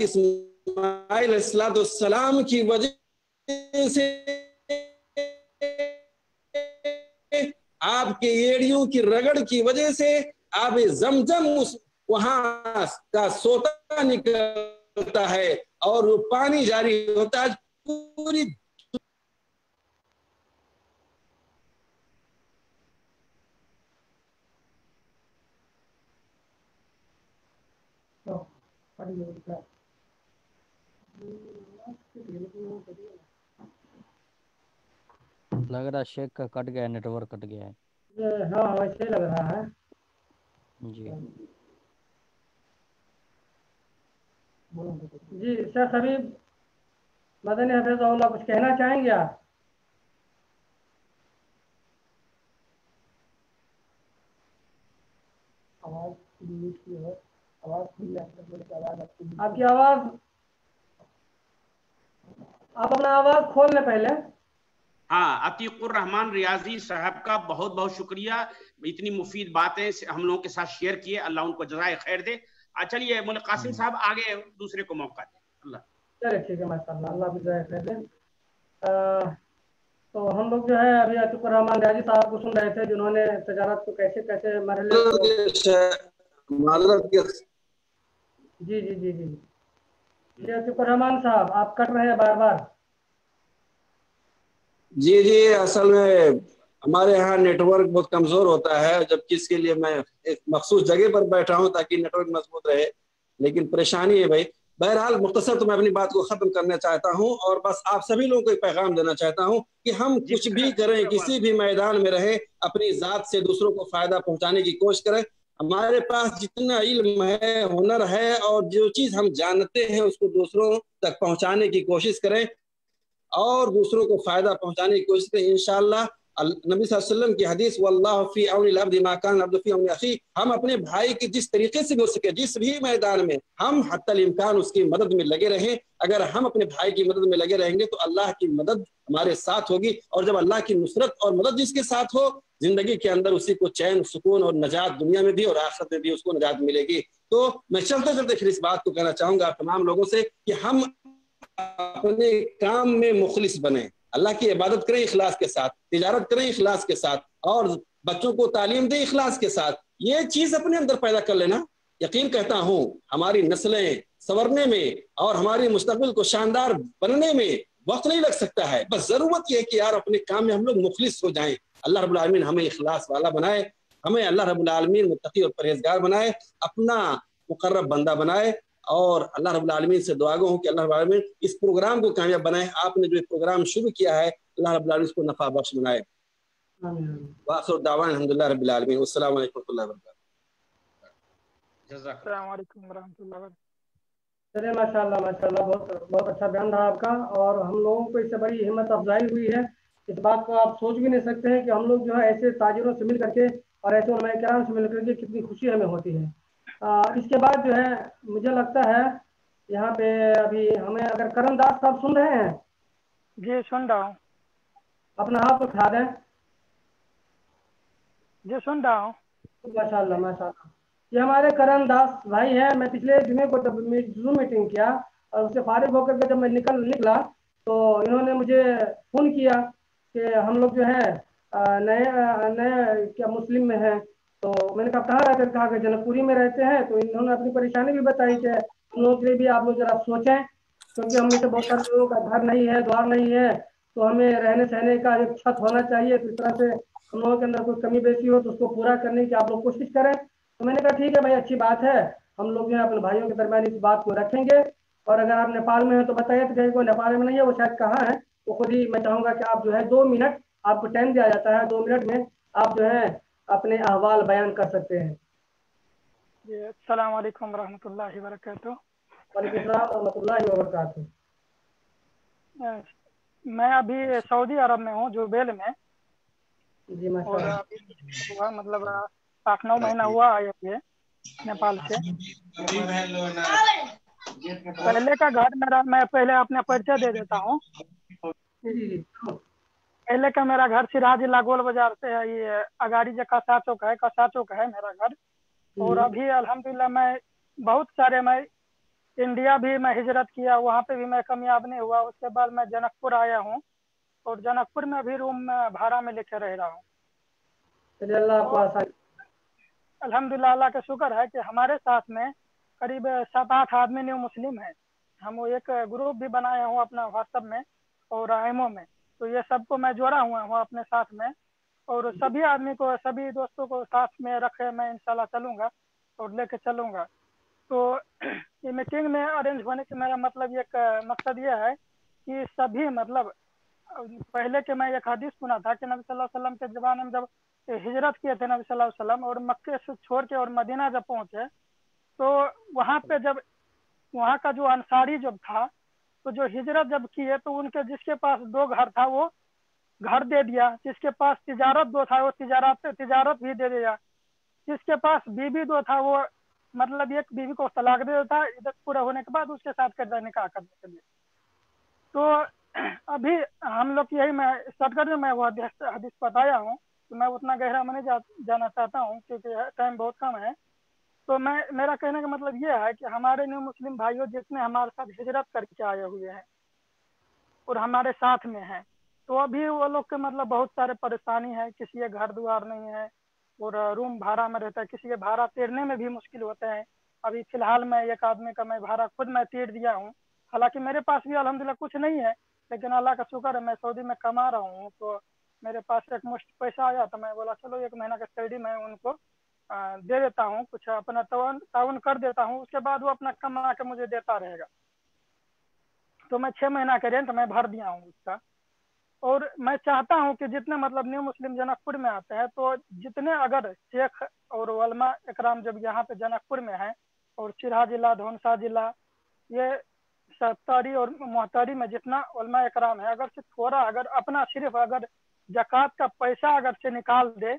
इस्माइल अलैहिस्सलाम की वजह से, आपके एड़ियों की रगड़ की वजह से आप जमजम उस वहां का सोता निकलता है और वो पानी जारी होता है। पूरी लग रहा है शेख का कट गया, नेटवर्क कट गया है। हाँ वैसे लग रहा है जी जी। शेख हबीब मदनी हफिज़हुल्लाह कुछ कहना चाहेंगे आप? आपकी आवाज, आप अपना आवाज खोल लें पहले। हाँ, अतीकुर रहमान रियाजी साहब का बहुत बहुत शुक्रिया, इतनी मुफीद बातें हम लोगों के साथ शेयर किए, अल्लाह उनको जज़ाए खैर दे। चलिए मौलाना कासिम साहब आगे दूसरे को मौका दें। अल्लाह चलिए ठीक है, माशाअल्लाह, अल्लाह भी जज़ाए खैर दे। तो हम लोग जो है अभी अतीकुर रहमान रियाजी साहब को सुन रहे थे, जिन्होंने तजारत को कैसे कैसे मरहले को। माजरत के जी जी जी जी जी अतीकुर रहमान साहब, आप कट रहे हैं बार बार। जी जी, असल में हमारे यहाँ नेटवर्क बहुत कमजोर होता है, जबकि इसके लिए मैं एक मखसूस जगह पर बैठा हूँ ताकि नेटवर्क मजबूत रहे, लेकिन परेशानी है भाई। बहरहाल मुख्तसर तो मैं अपनी बात को खत्म करना चाहता हूँ और बस आप सभी लोगों को एक पैगाम देना चाहता हूँ कि हम जी कुछ भी करें, किसी भी मैदान में रहे, अपनी जात से दूसरों को फायदा पहुंचाने की कोशिश करें। हमारे पास जितना इल्म है, हुनर है और जो चीज हम जानते हैं उसको दूसरों तक पहुंचाने की कोशिश करें और दूसरों को फायदा पहुंचाने की कोशिश करें। इंशाअल्लाह नबी सल्लल्लाहु अलैहि वसल्लम की हदीस वल्लाहु फी औनिल अब्द मा कान अब्दु फी औनि अखी, हम अपने भाई की जिस तरीके से भी हो सके, जिस भी मैदान में हम हत्तल इम्कान उसकी मदद में लगे रहें। अगर हम अपने भाई की मदद में लगे रहेंगे तो अल्लाह की मदद हमारे साथ होगी, और जब अल्लाह की नुसरत और मदद जिसके साथ हो, जिंदगी के अंदर उसी को चैन, सुकून और नजात दुनिया में भी और आखिरत में भी उसको नजात मिलेगी। तो मैं चलते चलते फिर इस बात को कहना चाहूंगा तमाम लोगों से कि हम अपने काम में मुखलिस बने, अल्लाह की इबादत करें इखलास के साथ, तिजारत करें इखलास के साथ, और बच्चों को तालीम दें इखलास के साथ। ये चीज अपने अंदर पैदा कर लेना, यकीन कहता हूँ हमारी नस्लें संवरने में और हमारी मुस्तकबिल को शानदार बनने में वक्त नहीं लग सकता है। बस जरूरत यह है कि यार अपने काम में हम लोग मुखलिस हो जाएं। अल्लाह रब्बुल आलमीन हमें इखलास वाला बनाए, हमें अल्लाह रब्बुल आलमीन मुत्तकी और परहेजगार बनाए, अपना मुकर्रब बंदा बनाए। और अल्लाह रब्बुल आलमीन से दुआ गो हूं कि अल्लाह रब्बुल आलमीन इस प्रोग्राम को कामयाब बनाए। आपने जो प्रोग्राम शुरू किया है, अल्लाह रब्बुल आलमीन इसको नफा बख्श बनाए। वाखिर दावाना अल्हम्दुलिल्लाह रब्बिल आलमीन। अस्सलाम वालेकुम वरहमतुल्लाहि वबरकातुहू। अस्सलाम वालेकुम वरहमतुल्लाहि वबरकातुहू। चलिए माशाल्लाह माशाल्लाह, बहुत बहुत अच्छा बयान रहा आपका, और हम लोगों को इससे बड़ी हिम्मत अफजाई हुई है। इस बात को आप सोच भी नहीं सकते हैं कि हम लोग जो है ऐसे ताजिरों से मिल करके और ऐसे उलमाए किराम से मिल करके कितनी खुशी हमें होती है। इसके बाद जो है मुझे लगता है यहाँ पे अभी हमें अगर करण दास साहब सुन रहे हैं, जी सुन रहा हूँ। अपना हाथ उठा दें। जी सुन रहा हूँ। माशाल्लाह माशाल्लाह, ये हमारे करण दास भाई हैं। मैं पिछले जुमे को जब जूम मीटिंग किया और उससे फारिग होकर के जब मैं निकला तो इन्होंने मुझे फ़ोन किया कि हम लोग जो है नए नए क्या मुस्लिम में हैं। तो मैंने कहा कहाँ रहते हैं, कहा कि जनकपुरी में रहते हैं। तो इन्होंने अपनी परेशानी भी बताई कि हम लोगों के लिए भी आप लोग जरा सोचें, क्योंकि हम में से बहुत सारे लोगों का घर नहीं है, द्वार नहीं है, तो हमें रहने सहने का एक छत होना चाहिए। तो इस तरह से हम लोगों के अंदर कोई कमी बेसी हो तो उसको पूरा करने की आप लोग कोशिश करें। तो मैंने कहा ठीक है भाई, अच्छी बात है, हम लोग जो है अपने भाइयों के दरमियान इस बात को रखेंगे। और अगर आप नेपाल में हैं तो बताइए, तो कहीं कोई नेपाल में नहीं है, वो शायद कहाँ है, वो खुद ही, मैं चाहूँगा कि आप जो है 2 मिनट आपको टाइम दिया जाता है, 2 मिनट में आप जो है अपने अहवाल बयान कर सकते हैं। जी अस्सलाम वालेकुम वरहमतुल्लाहि वबरकातुहू। वालेकुम सलाम रहमतुल्लाहि व बरकातुहू। मैं अभी सऊदी अरब में हूँ, जुबैल में। जी और माशाल्लाह। अभी हुआ मतलब 8-9 महीना हुआ आए हुए नेपाल से। पहले का घर मेरा, मैं पहले अपना परिचय दे देता हूँ। जी जी पहले का मेरा घर सिराज जिला गोल बाजार से है, ये अगाड़ी जो कसा चौक है, कसा चौक है मेरा घर। और अभी अल्हम्दुलिल्लाह मैं बहुत सारे, मैं इंडिया भी मैं हिजरत किया, वहाँ पे भी मैं कामयाब नहीं हुआ। उसके बाद मैं जनकपुर आया हूँ और जनकपुर में अभी रूम में भाड़ा में लेके रह रहा हूँ। चलिए अल्लाह आपको और आसानी। अल्हम्दुलिल्लाह अल्लाह का शुक्र है कि हमारे साथ में करीब 7-8 आदमी न्यू मुस्लिम हैं। हम वो एक ग्रुप भी बनाया हूँ अपना व्हाट्सएप में और आईएमओ में। तो ये सबको मैं जोड़ा हुआ हूँ अपने साथ में, और सभी आदमी को, सभी दोस्तों को साथ में रखे मैं इंशाल्लाह चलूँगा और लेके चलूँगा। तो ये मीटिंग में अरेंज होने का मेरा मतलब एक मकसद ये है कि सभी मतलब, पहले के मैं एक हदीस सुना था कि नबी सल्लल्लाहु अलैहि वसल्लम के ज़माने में जब हिजरत किए थे नबी सल्लल्लाहु अलैहि वसल्लम, और मक्के से छोड़ के और मदीना जब पहुंचे, तो वहाँ पे जब वहाँ का जो अंसारी जब था, तो जो हिजरत जब किए तो उनके जिसके पास 2 घर था वो घर दे दिया, जिसके पास तिजारत 2 था वो तिजारत भी दे दिया, जिसके पास बीबी 2 था वो मतलब एक बीवी को तलाक दे देता इधर पूरा होने के बाद उसके साथ कर निकाह करने के लिए। तो अभी हम लोग यही, मैं शॉर्टकट में मैं वो हदीस बताया हूँ, तो मैं उतना गहरा में नहीं जाना चाहता हूँ क्योंकि टाइम बहुत कम है। तो मैं, मेरा कहने का मतलब ये है कि हमारे न्यू मुस्लिम भाइयों जितने हमारे साथ हिजरत करके आए हुए हैं और हमारे साथ में हैं, तो अभी वो लोग के मतलब बहुत सारे परेशानी है, किसी के घर द्वार नहीं है और रूम भाड़ा में रहता है, किसी के भाड़ा तेरने में भी मुश्किल होता है। अभी फिलहाल मैं एक आदमी का मैं भाड़ा खुद मैं तीर दिया हूँ, हालांकि मेरे पास भी अल्हम्दुलिल्लाह कुछ नहीं है, लेकिन अल्लाह का शुक्र है मैं सऊदी में कमा रहा हूँ, तो मेरे पास एक मुश्त पैसा आया तो मैं बोला चलो 1 महीना का सैलरी मैं उनको दे देता हूँ, कुछ अपना ताउन कर देता हूँ, उसके बाद वो अपना कमा के मुझे देता रहेगा। तो मैं 6 महीना का रेंट मैं भर दिया हूँ उसका। और मैं चाहता हूँ कि जितने मतलब न्यू मुस्लिम जनकपुर में आते हैं, तो जितने अगर शेख और उलमा इकराम जब यहाँ पे जनकपुर में हैं और सिरहा जिला, धौनसा जिला, ये सत्तारी और मोहतारी में जितना उलमा इकराम है, अगर से थोड़ा अगर अपना सिर्फ अगर जक़ात का पैसा अगर से निकाल दे,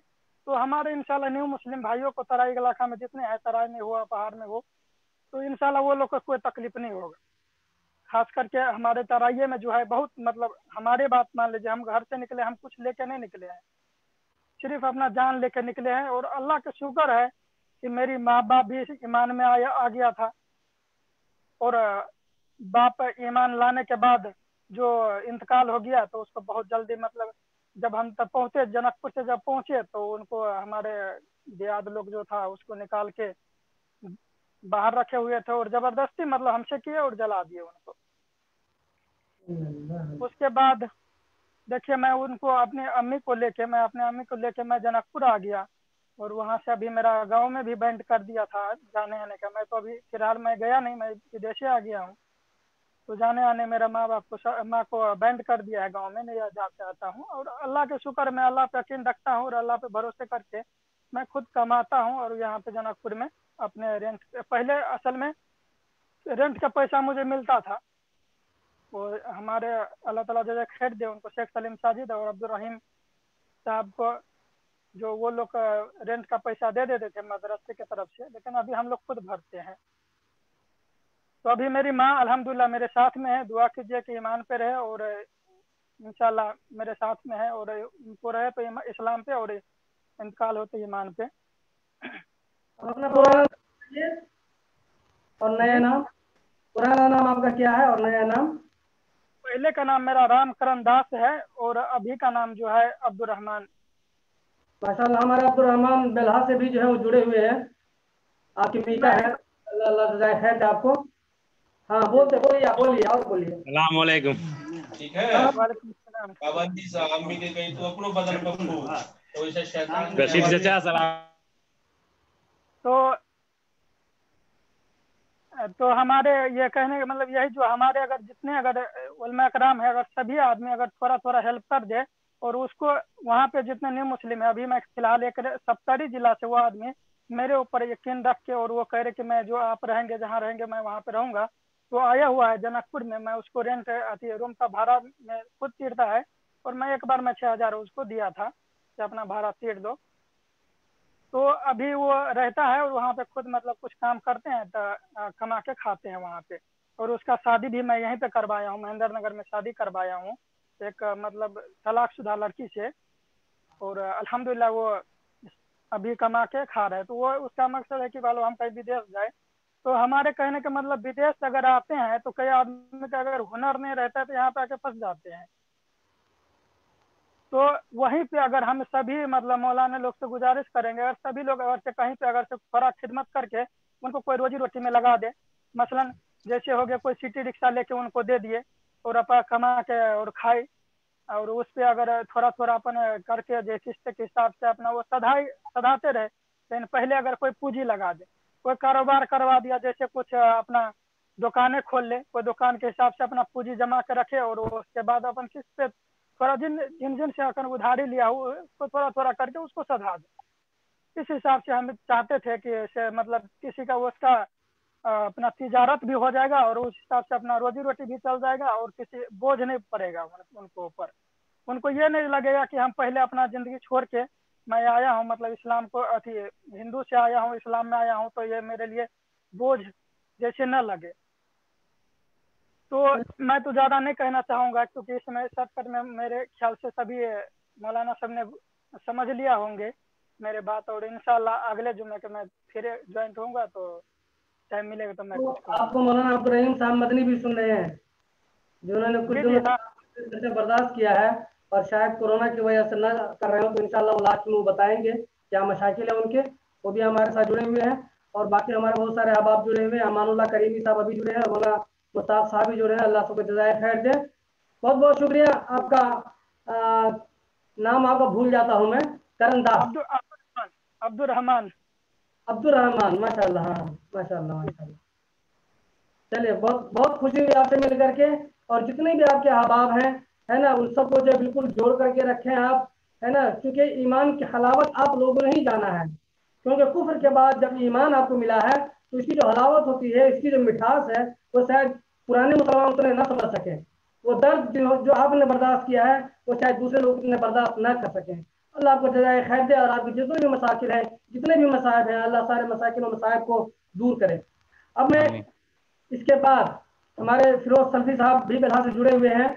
तो हमारे इंशाल्लाह न्यू मुस्लिम भाइयों को तराई इलाका में जितने हैं, तराई में हो पहाड़ में हो, तो इंशाल्लाह वो लोग को कोई तकलीफ नहीं होगा। खास करके हमारे तराइये में जो है बहुत मतलब हमारे बात मान लीजिए, हम घर से निकले, हम कुछ लेके नहीं निकले हैं, सिर्फ अपना जान लेके निकले हैं। और अल्लाह का शुक्र है कि मेरी माँ बाप भी ईमान में आ गया था, और बाप ईमान लाने के बाद जो इंतकाल हो गया, तो उसको बहुत जल्दी मतलब जब हम तक पहुँचे, जनकपुर से जब पहुँचे, तो उनको हमारे देहात लोग जो था उसको निकाल के बाहर रखे हुए थे और जबरदस्ती मतलब हमसे किए और जला दिए उनको। उसके बाद देखिए मैं उनको अपनी अम्मी को लेके मैं जनकपुर आ गया, और वहाँ से अभी मेरा गांव में भी बैंड कर दिया था जाने आने का। मैं तो अभी फिलहाल मैं गया नहीं, मैं विदेश आ गया हूँ, तो जाने आने मेरा माँ को बैंड कर दिया है गांव में, नहीं जाते आता हूँ। और अल्लाह के शुक्र मैं अल्लाह पे यकीन रखता हूँ और अल्लाह पे भरोसे करके मैं खुद कमाता हूँ। और यहाँ पे जनकपुर में अपने रेंट, पहले असल में रेंट का पैसा मुझे मिलता था, वो हमारे अल्लाह ताला जो खैर दे उनको, शेख सलीम साजिद और अब्दुल रहीम साहब को, जो वो लोग रेंट का पैसा दे देते थे मदरसे की तरफ से, लेकिन अभी हम लोग खुद भरते हैं। तो अभी मेरी माँ अल्हम्दुलिल्लाह मेरे साथ में है, दुआ कीजिए कि ईमान पे रहे और इंशाल्लाह मेरे साथ में है, और उनको रहे तो इस्लाम पे और इंतकाल होते ईमान पे। अपना पुराना और नया नाम, पुराना नाम आपका क्या है और नया नाम? पहले का नाम मेरा रामकरण दास है और अभी का नाम जो है अब्दुल रहमान। माशाल्लाह, हमारे अब्दुल रहमान बेल्हा से भी जो है वो जुड़े हुए हैं, आपकी मीठा है, अल्लाह जजाए खैर आपको। हाँ बोलिए और बोलिए। सलाम वालेकुम। ठीक है, वालेकुम सलाम। पाबंदी से आदमी के कहीं तो अपनो बदन पप्पू तो वैसे शैतान रशीद चाचा सलाम। तो हमारे ये कहने का मतलब यही, जो हमारे अगर जितने अगर उलमा कराम है, अगर सभी आदमी अगर थोड़ा थोड़ा हेल्प कर दे, और उसको वहाँ पे जितने न्यू मुस्लिम है, अभी मैं फिलहाल एक सप्तरी जिला से वो आदमी मेरे ऊपर यकीन रख के, और वो कह रहे कि मैं जो आप रहेंगे जहाँ रहेंगे मैं वहाँ पे रहूँगा, तो आया हुआ है जनकपुर में। मैं उसको रेंट आती है, रूम का भाड़ा में खुद तीरता है, और मैं एक बार मैं 6,000 उसको दिया था कि अपना भाड़ा तीर दो। तो अभी वो रहता है और वहाँ पे खुद मतलब कुछ काम करते हैं, तो कमा के खाते हैं वहाँ पे। और उसका शादी भी मैं यहीं पे करवाया हूँ, महेंद्र नगर में शादी करवाया हूँ एक मतलब तलाकशुदा लड़की से, और अल्हम्दुलिल्लाह वो अभी कमा के खा रहे हैं। तो वो उसका मकसद है कि वालो हम कहीं विदेश जाए। तो हमारे कहने का मतलब विदेश अगर आते हैं तो कई आदमी का अगर हुनर नहीं रहता है तो यहाँ पे आके फंस जाते हैं। तो वहीं पे अगर हम सभी मतलब मौलाना लोग से गुजारिश करेंगे, अगर सभी लोग अगर से कहीं पे अगर से थोड़ा खिदमत करके उनको कोई रोजी रोटी में लगा दे, मसलन जैसे हो गया कोई सिटी रिक्शा लेके उनको दे दिए और अपना कमा के और खाए, और उस पर अगर थोड़ा थोड़ा अपन करके जो किस्त के हिसाब से अपना वो सधाते रहे, लेकिन पहले अगर कोई पूंजी लगा दे, कोई कारोबार करवा दिया, जैसे कुछ अपना दुकानें खोल ले, कोई दुकान के हिसाब से अपना पूंजी जमा के रखे, और उसके बाद अपन किस्त पे थोड़ा जिन से अपन उधारी लिया हो उसको थोड़ा थोड़ा करके उसको सधा दे। इस हिसाब से हम चाहते थे कि मतलब किसी का उसका अपना तिजारत भी हो जाएगा और उस हिसाब से अपना रोजी रोटी भी चल जाएगा, और किसी बोझ नहीं पड़ेगा उनको ऊपर। उनको ये नहीं लगेगा कि हम पहले अपना जिंदगी छोड़ के मैं आया हूँ मतलब इस्लाम को हिंदू से आया हूँ इस्लाम में आया हूँ, तो ये मेरे लिए बोझ जैसे न लगे। तो मैं तो ज़्यादा नहीं कहना चाहूँगा, क्योंकि इसमें शॉर्टकट में मेरे ख्याल से सभी मौलाना सब ने समझ लिया होंगे मेरे बात, और इंशाल्लाह अगले जुम्मे के मैं फिर ज्वाइंट होऊंगा, तो टाइम मिलेगा तो मैं कुछ कहूँगा। आपको मौलाना अब्दुल रहीम साहब मदनी भी सुन रहे हैं, जिन्होंने कुछ जी दिनों हाँ। से बर्दाश्त किया है, और शायद कोरोना की वजह से न कर रहे हो, तो इंशाल्लाह वो लास्ट में वो बताएंगे क्या मशाकिल है उनके, वो भी हमारे साथ जुड़े हुए हैं। और बाकी हमारे बहुत सारे अहबाब जुड़े हुए हैं, अमानुल्लाह करीमी साहब अभी जुड़े हैं, मौलाना मुस्ताक साहब भी जुड़े हैं, अल्लाह सबको जज़ाए खैर दे। बहुत बहुत शुक्रिया आपका। नाम आपका भूल जाता हूँ मैं, करंदास अब्दुल रहमान माशाल्लाह। हाँ माशाल्लाह माशाल्लाह। चलिए बहुत बहुत खुशी हुई आपसे मिल करके। और जितने भी आपके अहबाब हैं, है ना, उन सबको जो बिल्कुल जोड़ करके रखें आप, है ना, क्योंकि ईमान की हलावत आप लोगों ने ही जाना है। क्योंकि कुफ्र के बाद जब ईमान आपको मिला है तो इसकी जो हलावत होती है, इसकी जो मिठास है, वो शायद पुराने मुसलमान उतने न समझ सके। वो दर्द जो आपने बर्दाश्त किया है वो शायद दूसरे लोग इतने बर्दाश्त न कर सकें। अल्लाह आपको जज़ाए खैर दे और आपके जितने भी मसाकिल हैं, जितने भी मसाइब हैं, अल्लाह सारे मसाकिल और मसाइब को दूर करे। अब मैं आमीन। इसके बाद हमारे फिरोज सल्फी साहब भी बिल्हा से जुड़े हुए हैं,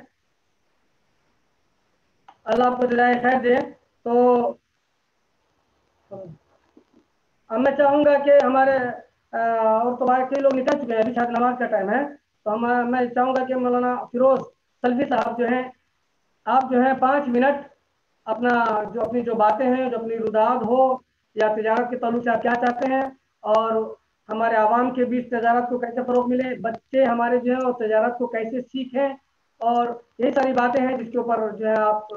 अल्लाह आपको जज़ाए खैर दे। तो अब मैं चाहूँगा कि हमारे और तो बाकी लोग निकल चुके हैं, अभी शायद नमाज का टाइम है, तो मैं चाहूँगा कि मौलाना फिरोज सल्फी साहब जो हैं, आप जो है 5 मिनट अपना जो अपनी जो बातें हैं, जो अपनी रुदाद हो या तिजारत के ताल्लुक से आप क्या चाहते हैं, और हमारे आवाम के बीच तजारत को कैसे फ़रोग मिले, बच्चे हमारे जो है वो तजारत को कैसे सीखें, और यही सारी बातें हैं जिसके ऊपर जो है आप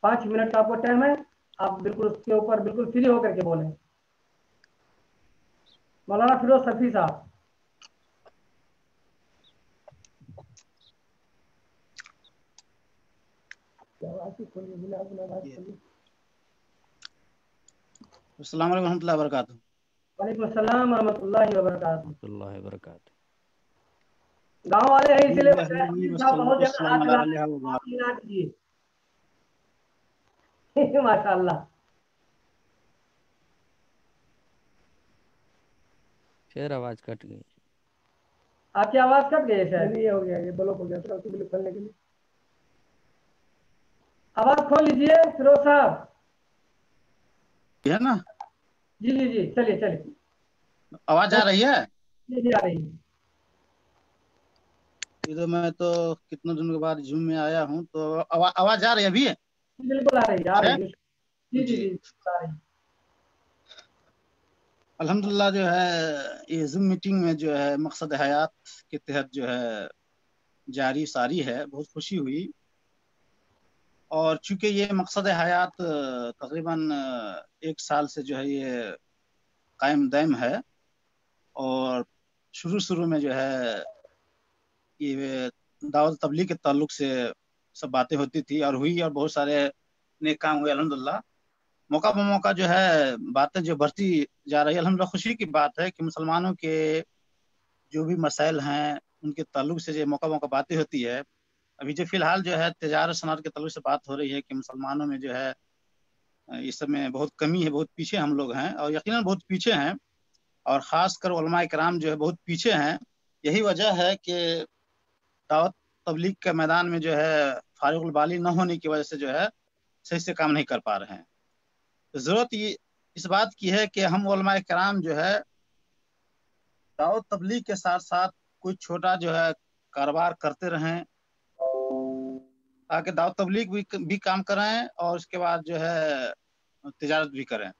5 मिनट का आपको टाइम है, आप बिल्कुल उसके ऊपर बिल्कुल फ्री होकर के बोलें। मौलाना फिरोज सल्फी साहब। अस्सलाम वालेकुम रहमतुल्लाहि व बरकातुहू। वालेकुम अस्सलाम रहमतुल्लाहि व बरकातुहू। अल्लाह बरकात। गांव वाले हैं इसलिए साहब बहुत जगह हाथ मिलाते हैं, आप मिला दीजिए। माशाल्लाह। फिर आवाज कट गई। आपकी आवाज कट गई है शायद, ये हो गया, ये ब्लॉक हो गया था बिल्कुल खोलने के लिए। आवाज खोल लीजिए फिरोज साहब। है ना, जी जी जी, चलिए चलिए। आवाज आ रही है? जी जी आ रही है। इधर मैं तो कितने दिन के बाद जूम में आया हूँ, तो आवाज आ रही है अभी? बिल्कुल आ रही है, आ रही है। जी जी जी आ रही है। अल्हम्दुलिल्लाह जो है ये जूम मीटिंग में जो है मकसद हयात के तहत जो है जारी सारी है, बहुत खुशी हुई। और चूंकि ये मकसद हयात तकरीबन 1 साल से जो है ये कायम दायम है, और शुरू में जो है ये दावत तबलीग के ताल्लुक से सब बातें होती थी और हुई, और बहुत सारे नेक काम हुए अल्हम्दुलिल्लाह। मौका पर मौका जो है बातें जो बढ़ती जा रही है, अल्हम्दुलिल्लाह खुशी की बात है कि मुसलमानों के जो भी मसाइल हैं उनके ताल्लुक से जो मौका बातें होती है। अभी जो फिलहाल जो है तिजारत सनअत के ताल्लुक से बात हो रही है कि मुसलमानों में जो है इस समय बहुत कमी है, बहुत पीछे हम लोग हैं, और यकीनन बहुत पीछे हैं, और ख़ासकर उलमा इकराम जो है बहुत पीछे हैं। यही वजह है कि दावत तबलीग के मैदान में जो है फारिगुल बाली न होने की वजह से जो है सही से काम नहीं कर पा रहे हैं। तो ज़रूरत ये इस बात की है कि हम उलमा इकराम जो है दावत तबलीग के साथ साथ कोई छोटा जो है कारोबार करते रहें, ताकि दावत तबलीग भी काम करें और उसके बाद जो है तिजारत भी करें।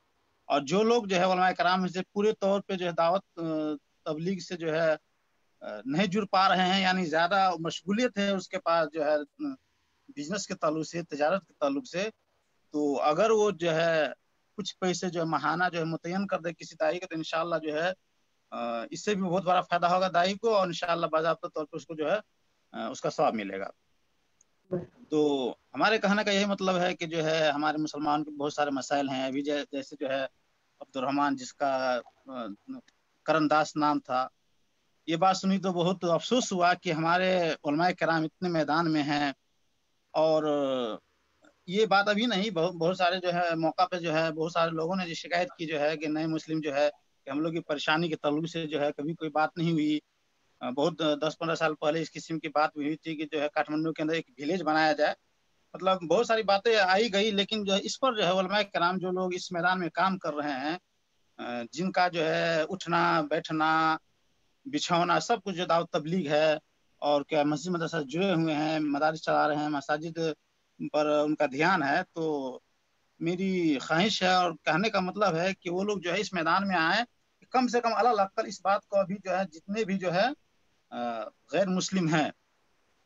और जो लोग जो है उलमा इकराम से पूरे तौर पे जो है दावत तबलीग से जो है नहीं जुड़ पा रहे हैं, यानी ज्यादा मशगूलियत है उसके पास जो है बिजनेस के ताल्लुक से, तिजारत के ताल्लुक से, तो अगर वो जो है कुछ पैसे जो है महाना जो है मुतय्यन कर दे किसी दाई को, तो इंशाल्लाह जो है इससे भी बहुत बड़ा फायदा होगा दाई को, और इंशाल्लाह बाज़ाब्ता तौर पर उसको जो है उसका सवाब मिलेगा। तो हमारे कहने का यही मतलब है कि जो है हमारे मुसलमान के बहुत सारे मसाइल हैं। अभी जैसे जो है अब्दुर्रहमान जिसका करंदास नाम था, ये बात सुनी तो बहुत अफसोस हुआ कि हमारे उलमाए किराम इतने मैदान में हैं, और ये बात अभी नहीं, बहुत सारे जो है मौका पे जो है बहुत सारे लोगों ने जो शिकायत की जो है कि नए मुस्लिम जो है कि हम लोग की परेशानी के ताल्लुक से जो है कभी कोई बात नहीं हुई। बहुत 10-15 साल पहले इस किस्म की बात हुई थी कि जो है काठमांडू के अंदर एक विलेज बनाया जाए, मतलब बहुत सारी बातें आई गई, लेकिन जो है इस पर जो है उलमाए किराम जो लोग इस मैदान में काम कर रहे हैं, जिनका जो है उठना बैठना बिछौना सब कुछ जो दावत तबलीग है, और क्या मस्जिद मदरसा जुड़े हुए हैं, मदारिस चला रहे हैं, मसाजिद पर उनका ध्यान है। तो मेरी ख्वाहिश है और कहने का मतलब है कि वो लोग जो है इस मैदान में आए, कम से कम अल्लाह इस बात को अभी जो है जितने भी जो है गैर मुस्लिम हैं,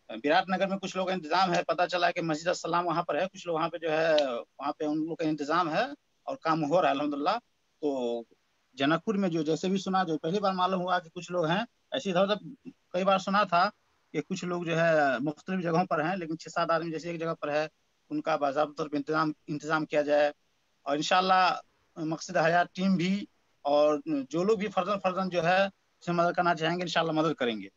विराट नगर में कुछ लोग का इंतजाम है, पता चला कि मस्जिद अस्सलाम वहाँ पर है, कुछ लोग वहाँ पे जो है वहाँ पे उन लोग का इंतजाम है और काम हो रहा है अल्हम्दुलिल्लाह। तो जनकपुर में जो जैसे भी सुना, जो पहली बार मालूम हुआ कि कुछ लोग हैं, ऐसे इधर उधर कई बार सुना था कि कुछ लोग जो है मुख्तलिफ जगहों पर हैं, लेकिन 6-7 आदमी जैसे एक जगह पर है, उनका बाज़ाब्ता तौर पर इंतजाम किया जाए। और इंशाल्लाह मकसद हयात टीम भी और जो लोग भी फर्जन जो है उसे मदद करना चाहेंगे, इंशाल्लाह मदद करेंगे।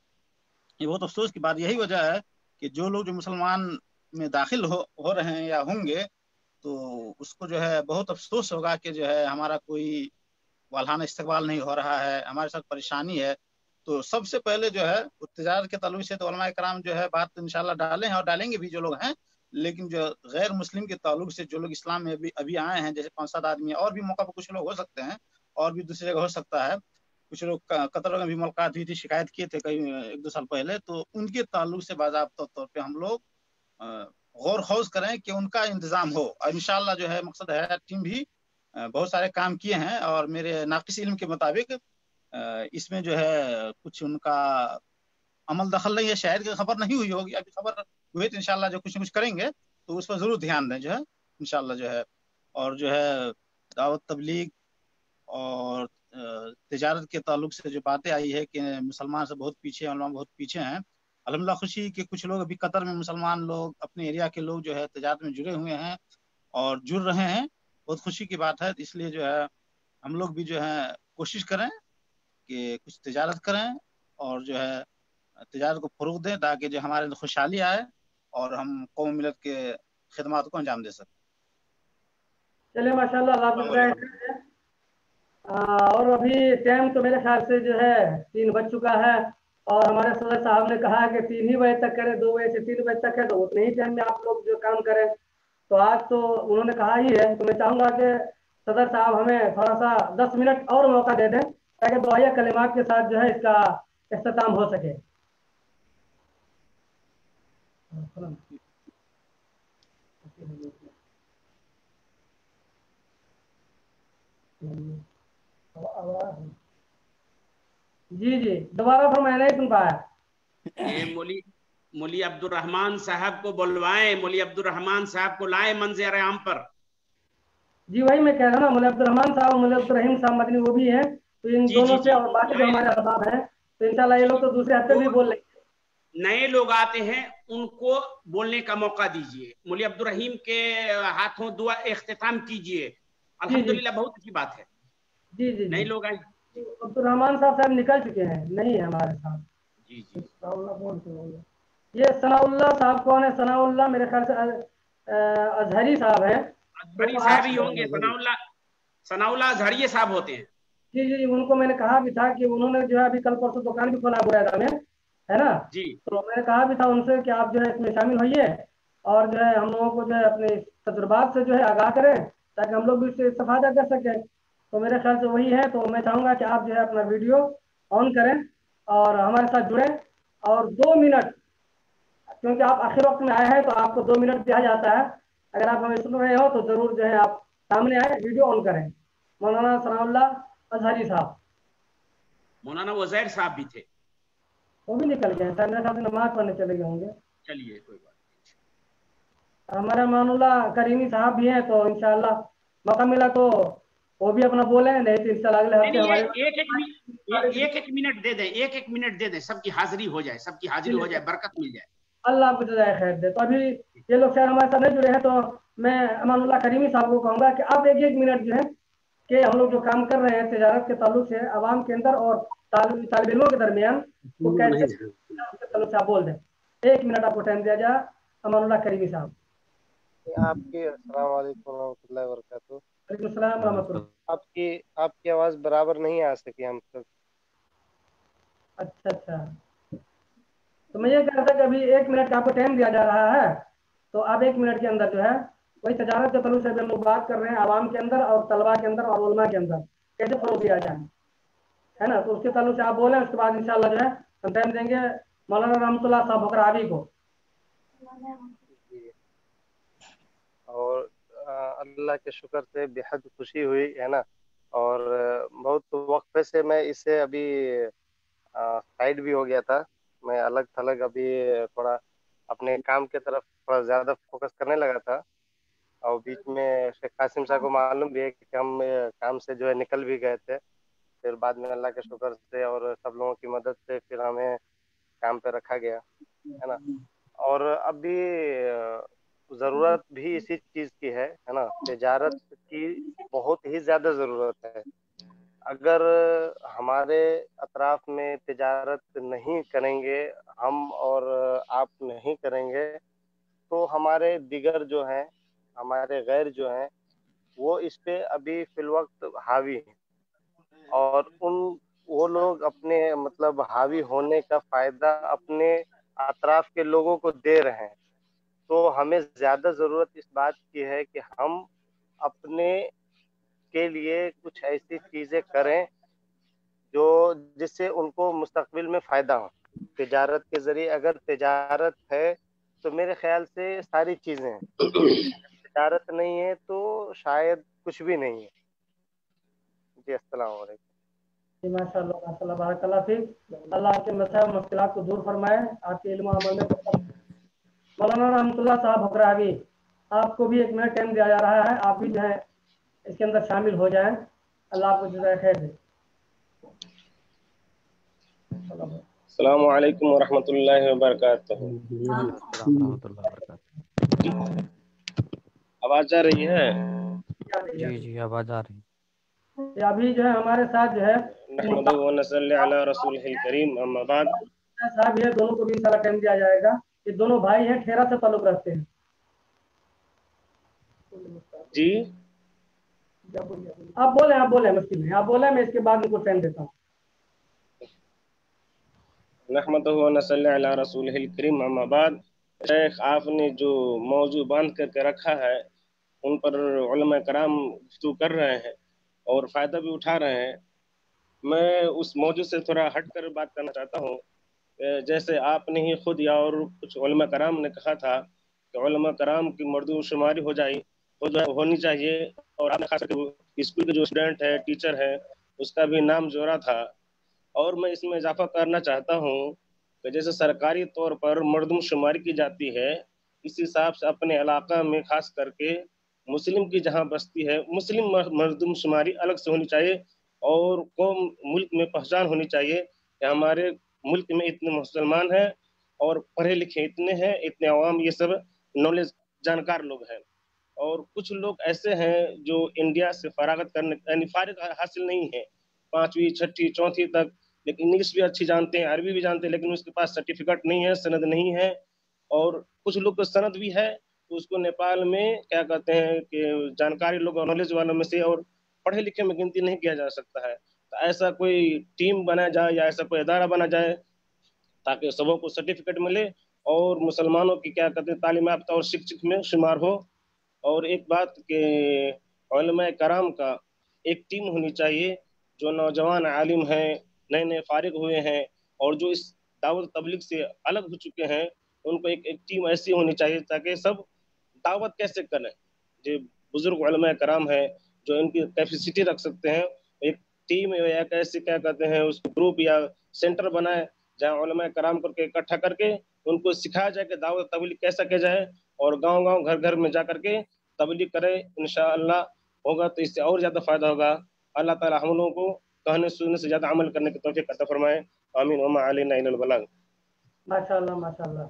ये बहुत अफसोस की बात यही वजह है कि जो लोग जो मुसलमान में दाखिल हो रहे हैं या होंगे, तो उसको जो है बहुत अफसोस होगा कि जो है हमारा कोई वालहाना इस्तकबाल नहीं हो रहा है, हमारे साथ परेशानी है। तो सबसे पहले जो है तिजारत के ताल्लुक से तो उलमा कराम जो है बात इंशाल्लाह डाले हैं और डालेंगे भी जो लोग हैं, लेकिन जो गैर मुस्लिम के ताल्लुक से जो लोग इस्लाम में अभी आए हैं, जैसे 5-7 आदमी, और भी मौका पर कुछ लोग हो सकते हैं और भी दूसरी जगह हो सकता है, कुछ लोग कतर में भी मुलाकात हुई थी, शिकायत किए थे कई 1-2 साल पहले, तो उनके ताल्लुक से बाज़ाब्ता तौर पे हम लोग गौर खौज करें कि उनका इंतजाम हो। और इंशाल्लाह जो है मकसद है टीम भी बहुत सारे काम किए हैं और मेरे नाक़िस इल्म के मुताबिक इसमें जो है कुछ उनका अमल दखल नहीं है, शायद की खबर नहीं हुई होगी, अभी खबर हुई तो इंशाल्लाह जो कुछ न कुछ करेंगे तो उस पर जरूर ध्यान दें जो है इंशाल्लाह जो है। और जो है दावत तबलीग और तिजारत के ताल्लुक से जो बातें आई है कि मुसलमान से बहुत पीछे हैं, बहुत पीछे हैं, अल्हम्दुलिल्लाह खुशी कि कुछ लोग अभी कतर में मुसलमान लोग अपने एरिया के लोग जो है तिजारत में जुड़े हुए हैं और जुड़ रहे हैं, बहुत खुशी की बात है। इसलिए जो है हम लोग भी जो है कोशिश करें कि कुछ तिजारत करें और जो है तिजारत को फरोग दें ताकि जो हमारे अंदर खुशहाली आए और हम कौम मिलत के खिदमात को अंजाम दे सकें। चलिए माशाल्लाह, अल्लाह और अभी टाइम तो मेरे ख्याल से जो है 3 बज चुका है और हमारे सदर साहब ने कहा कि 3 ही बजे तक करें, 2 बजे से 3 बजे तक है, तो उतने ही टाइम में आप लोग जो काम करें। तो आज तो उन्होंने कहा ही है, तो मैं चाहूँगा कि सदर साहब हमें थोड़ा सा 10 मिनट और मौका दे दें ताकि दुआया कलिमात के साथ जो है इसका इख्तिताम हो सके। जी जी, दोबारा फिर मैं नहीं सुन पाया। ये मौली अब्दुल रहमान साहब को बुलवाएं, मौली अब्दुल रहमान साहब को लाएं मंजर आम पर। जी वही मैं कह रहा हूँ ना, मौली अब्दुल रहमान साहब, मौली अब्दुल रहीम साहब मदनी वो भी हैं, तो इन दोनों से और बाकी जो हमारे अहबाब हैं, तो इंशाल्लाह ये लोग तो दूसरे हफ्ते भी बोल लेंगे। नए लोग आते हैं उनको बोलने का मौका दीजिए, मौली अब्दुल रहीम के हाथों दुआ इख्तिताम कीजिए। अल्हम्दुलिल्लाह बहुत अच्छी बात है। जी जी नए लोग आए। अब्दुल रहमान साहब निकल चुके हैं, नहीं है हमारे साथ। जी जी। ये सनाउल्लाह साहब कौन है? सनाउल्लाह मेरे ख्याल से अजहरी साहब हैं। अजहरी साहब ही होंगे, सनाउल्लाह अजहरी साहब होते हैं। जी जी, उनको मैंने कहा भी था कि उन्होंने जो है अभी कल परसों दुकान भी खोला बुरैदा में, है ना जी। तो मैंने कहा भी था उनसे कि आप जो है इसमें शामिल होइए और जो है हम लोगों को जो है अपने तजुर्बात से जो है आगाह करें ताकि हम लोग भी इससे इस्तेफादा कर सकें। तो मेरे ख्याल से वही है। तो मैं चाहूँगा कि आप जो है अपना वीडियो ऑन करें और हमारे साथ जुड़ें और 2 मिनट, क्योंकि आप आखिर वक्त में आए हैं तो आपको 2 मिनट दिया जाता है। अगर आप हमें सुन रहे हो तो जरूर जो है आप सामने आए, वीडियो ऑन करें। मौलाना सनाउल्लाह अजहरी साहब, मौलाना वज़ैर साहब भी थे, वो भी निकल गए सर, मेरे साथ नमाज पढ़ने चले गए होंगे। चलिए कोई बात नहीं। हमारा मानुल्लाह करीमी साहब भी हैं, तो इंशाल्लाह मौका मिला तो वो भी अपना बोले, नहीं तो इंशाल्लाह अगले हफ्ते हमारे एक मिनट दे दें, एक मिनट दे दें, सबकी हाजिरी हो जाए, सबकी हाजिरी हो जाए, बरकत मिल जाए। अल्लाह आपको जज़ाए खैर दे। तो अभी ये लोग शायद हमारे साथ नहीं जुड़े हैं, तो मैं अमानुल्लाह करीमी साहब को कहूँगा कि आप एक मिनट जो है कि हम लोग जो काम कर रहे हैं तिजारत के ताल्लुक से आवाम के अंदर और तालिब इल्मों के दरमियान, वो कैसे उसके ताल्लुक से आप बोल दें। 1 मिनट आपको टाइम दिया जाए अमानुल्लाह करीमी साहब। आपके अस्सलाम वालेकुम रहमतुल्लाहि व बरकातहू। वालेकुम अस्सलाम व रहमतुल्लाह। आपकी आवाज़ बराबर नहीं आ सकी हम तक। अच्छा, तो मैं ये कह रहा था कि अभी 1 मिनट का आपको टाइम दिया जा रहा है, तो आप 1 मिनट के अंदर जो है वही तजारत के तल्लुक से हम लोग बात कर रहे हैं आवाम के अंदर और तलबा के अंदर और उलमा के अंदर कैसे फरोग दिया जाए, है ना। तो उसके ताल्लुक से आप बोलें, उसके बाद इंशाल्लाह जो है हम टाइम देंगे मौलाना रहमतुल्लाह साहब बकरावी को। اور اللہ کے شکر سے بےحد خوشی ہوئی ہے نا. اور بہت وقفے سے میں اسے ابھی سائڈ بھی ہو گیا تھا. میں الگ تھلگ ابھی تھوڑا اپنے کام کے طرف تھوڑا زیادہ فوکس کرنے لگا تھا. اور بیچ میں شیخ قاسم صاحب کو معلوم بھی ہے کہ ہم کام سے جو ہے نکل بھی گئے تھے. پھر بعد میں اللہ کے شکر سے اور سب لوگوں کی مدد سے پھر ہمیں کام پہ رکھا گیا ہے نا. اور اب بھی ضرورت بھی اسی چیز کی ہے نا. تجارت کی بہت ہی زیادہ ضرورت ہے. اگر ہمارے اطراف میں تجارت نہیں کریں گے ہم اور آپ نہیں کریں گے تو ہمارے دیگر جو ہیں ہمارے غیر جو ہیں وہ اس پہ ابھی فی الوقت حاوی ہیں. اور وہ لوگ اپنے مطلب حاوی ہونے کا فائدہ اپنے اطراف کے لوگوں کو دے رہے ہیں. تو ہمیں زیادہ ضرورت اس بات کی ہے کہ ہم اپنے کے لیے کچھ ایسی چیزیں کریں جو جس سے ان کو مستقبل میں فائدہ ہو. تجارت کے ذریعے اگر تجارت ہے تو میرے خیال سے ساری چیزیں ہیں. تجارت نہیں ہے تو شاید کچھ بھی نہیں ہے. جی السلام علیکم. ماشاء اللہ بارک اللہ فیک. اللہ آپ کے مسائل مشکلات کو دور فرمائے, آپ کے علم و عمل میں برکت. مولانا رحمۃ اللہ صاحب حکراوی, آپ کو بھی 1 منٹ ٹائم دیا جا رہا ہے, آپ بھی جو ہے اس کے اندر شامل ہو جائیں. اللہ آپ کو جزائے خیر دے. السلام علیکم ورحمۃ اللہ وبرکاتہ. السلام ورحمۃ اللہ وبرکاتہ. آواز آ رہی ہے؟ جی جی آواز آ رہی. ابھی جو ہے ہمارے ساتھ جو ہے نحمدہ و نصلی علی رسول الکریم. اما بعد. صاحب یہ دونوں کو بھی انشاءاللہ ٹائم دیا جائے گا. یہ دونوں بھائی ہیں, ٹھیرا سے تعلق رکھتے ہیں. جی آپ بولیں مشکل نہیں, آپ بولیں, میں اس کے بعد ان کو ٹائم دیتا ہوں. نحمدہ و نصلی علی رسول الکریم. اما بعد. شیخ آپ نے جو موضوع باندھ کر کے رکھا ہے ان پر علماء کرام گفتگو کر رہے ہیں اور فائدہ بھی اٹھا رہے ہیں. میں اس موضوع سے تھوڑا ہٹ کر بات کرنا چاہتا ہوں. جیسے آپ نے ہی خود یا اور کچھ علماء کرام نے کہا تھا کہ علماء کرام کی مردم شماری ہونی چاہیے. اور آپ نے خاص کر اسکول کے جو اسٹوڈنٹ ہے, ٹیچر ہے, اس کا بھی نام جوڑا تھا. اور میں اس میں اضافہ کرنا چاہتا ہوں کہ جیسے سرکاری طور پر مردم شماری کی جاتی ہے, اس حساب سے اپنے علاقہ میں خاص کر کے مسلم کی جہاں بستی ہے مسلم مردم شماری الگ سے ہونی چاہیے. اور قوم ملک میں پہچان ہونی چاہیے کہ ہمارے ملک میں اتنے مسلمان ہیں اور پڑھے لکھے اتنے ہیں, اتنے عوام یہ سب نالج جانکار لوگ ہیں. اور کچھ لوگ ایسے ہیں جو انڈیا سے فراغت کرنے یعنی فارغ حاصل نہیں ہے 5ویں 6ٹھی 4تھی تک, لیکن انگلش بھی اچھی جانتے ہیں, عربی بھی جانتے ہیں, لیکن اس کے پاس سرٹیفکیٹ نہیں ہے, سند نہیں ہے. اور کچھ لوگ کو سند بھی ہے تو اس کو نیپال میں کیا کہتے ہیں کہ جانکاری لوگ اور نالج والوں میں سے اور پڑھے لکھے میں گنتی نہیں کیا جا سکتا ہے. تو ایسا کوئی ٹیم بنا جائے یا ایسا کوئی ادارہ بنا جائے تاکہ سبوں کو سرٹیفکیٹ ملے اور مسلمانوں کی کیا کہتے ہیں تعلیم یافتہ اور شکشک میں شمار ہو. اور ایک بات کہ علماء کرام کا ایک ٹیم ہونی چاہیے جو نوجوان عالم ہیں, نئے نئے فارغ ہوئے ہیں اور جو اس دعوت تبلیغ سے الگ ہو چکے ہیں, ان کو ایک ٹیم ایسی ہونی چاہیے تاکہ سب دعوت کیسے کریں. جو بزرگ علماء کرام ہیں جو ان کی کیپیسٹی رکھ سکتے ہیں, ایک ٹیم یا کیسے کیا کہتے ہیں اس گروپ یا سینٹر بنائے جہاں علماء کرام کر کے اکٹھا کر کے ان کو سکھایا جائے کہ دعوت تبلیغ کیسا کیا جائے, اور گاؤں گاؤں گھر گھر میں جا کر کے تبلیغ کرے. انشاءاللہ ہوگا تو اس سے اور زیادہ فائدہ ہوگا. اللہ تعالی ہم لوگوں کو کہنے سننے سے زیادہ عمل کرنے کی توفیق عطا فرمائے. آمین. وما علینا الا البلاغ. ماشاءاللہ ماشاءاللہ.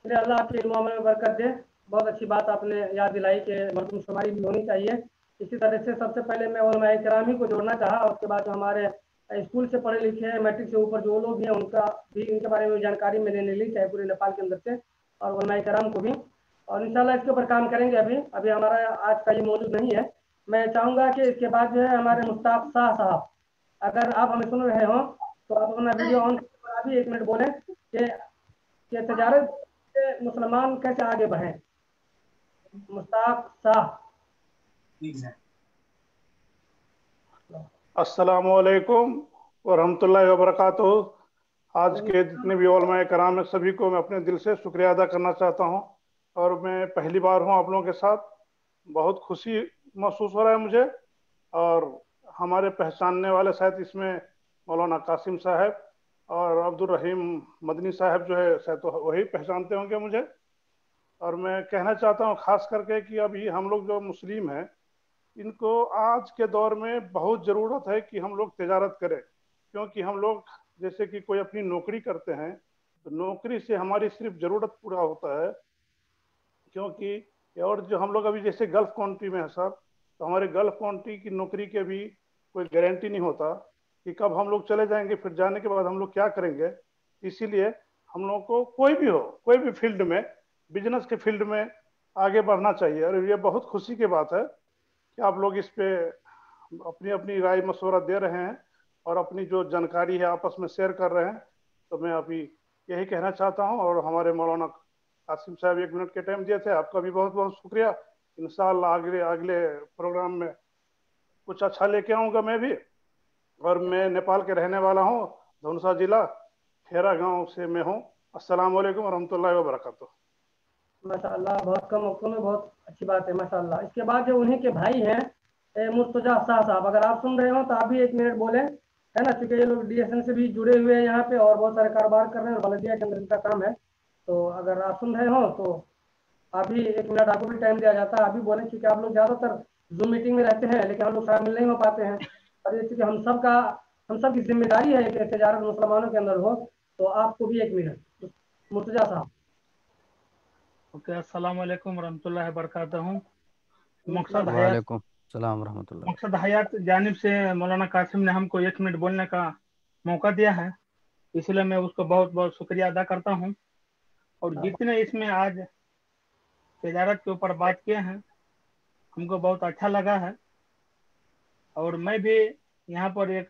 چلیے اللہ آپ کے علم و عمل میں برکت دے. بہت اچھی بات آپ نے یاد دلائی کہ مردم شماری بھی ہونی چاہیے. اسی طرح سے سب سے پہلے میں علماء کرام ہی کو جوڑنا چاہا, اور اس کے بعد جو ہمارے اسکول سے پڑھے لکھے ہیں, میٹرک سے اوپر جو لوگ ہیں ان کا بھی ان کے بارے میں جانکاری میں نے لی, چاہے پورے نیپال کے اندر سے, اور علماء کرام کو بھی. اور انشاءاللہ اس کے اوپر کام کریں گے. ابھی ہمارا آج کا یہ موضوع نہیں ہے. میں چاہوں گا کہ اس کے بعد جو ہے ہمارے مشتاق شاہ صاحب, اگر آپ ہمیں سن رہے ہوں تو آپ اپنا ویڈیو آن کر بھی 1 منٹ بولیں کہ تجارت سے مسلمان کیسے آگے بڑھیں. مشتاق شاہ. السلام علیکم ورحمۃ اللہ وبرکاتہ. آج کے جتنے بھی علماء کرام ہیں سبھی کو میں اپنے دل سے شکریہ ادا کرنا چاہتا ہوں. اور میں پہلی بار ہوں آپ لوگوں کے ساتھ, बहुत खुशी महसूस हो रहा है मुझे। और हमारे पहचानने वाले शायद इसमें मौलाना कासिम साहब और अब्दुल रहीम मदनी साहब जो है शायद तो वही पहचानते होंगे मुझे। और मैं कहना चाहता हूँ खास करके कि अभी हम लोग जो मुस्लिम हैं, इनको आज के दौर में बहुत ज़रूरत है कि हम लोग तिजारत करें, क्योंकि हम लोग जैसे कि कोई अपनी नौकरी करते हैं तो नौकरी से हमारी सिर्फ ज़रूरत पूरा होता है, क्योंकि और जो हम लोग अभी जैसे गल्फ कंट्री में है सर, तो हमारे गल्फ कंट्री की नौकरी के भी कोई गारंटी नहीं होता कि कब हम लोग चले जाएंगे, फिर जाने के बाद हम लोग क्या करेंगे। इसीलिए हम लोग को कोई भी हो, कोई भी फील्ड में, बिजनेस के फील्ड में आगे बढ़ना चाहिए। और ये बहुत खुशी की बात है कि आप लोग इस पे अपनी अपनी राय मशवरा दे रहे हैं और अपनी जो जानकारी है आपस में शेयर कर रहे हैं। तो मैं अभी यही कहना चाहता हूं। और हमारे मौलाना कासिम साहब 1 मिनट के टाइम दिए थे, आपका भी बहुत बहुत शुक्रिया। इंशाअल्लाह अगले प्रोग्राम में कुछ अच्छा लेके आऊँगा मैं भी। और मैं नेपाल के रहने वाला हूँ, धनुषा जिला खेरा गांव से मैं हूँ। अस्सलाम वालेकुम रहमतुल्लाहि व बरकातुहू। माशाअल्लाह, बहुत कम वक्त में बहुत अच्छी बात है माशाअल्लाह। इसके बाद जो उन्हीं के भाई हैं मुर्तजा शाह साहब, अगर आप सुन रहे हो तो आप भी 1 मिनट बोलें, है ना, क्योंकि ये लोग DSN से भी जुड़े हुए हैं यहाँ पे और बहुत सारे कारोबार कर रहे हैं और बलदिया के अंदर इनका काम है। तो अगर आप सुन रहे हो तो आप भी 1 मिनट, आपको भी टाइम दिया जाता है, आप भी बोलें, क्योंकि आप लोग ज़्यादातर जूम मीटिंग में रहते हैं लेकिन हम लोग शामिल नहीं हो पाते हैं। और ये चूँकि हम सब की जिम्मेदारी है कि तिजारत मुसलमानों के अंदर हो, तो आपको भी 1 मिनट। मुर्तजा साहब। ओके, अस्सलाम वालेकुम रहमतुल्लाहि व बरकातहू। मकसद वालेकुम सलाम रहमतुल्लाह। मकसद हयात जानिब से मौलाना कासिम ने हमको 1 मिनट बोलने का मौका दिया है, इसलिए मैं उसको बहुत बहुत शुक्रिया अदा करता हूँ। और जितने इसमें आज तिजारत के ऊपर बात किए हैं हमको बहुत अच्छा लगा है। और मैं भी यहाँ पर एक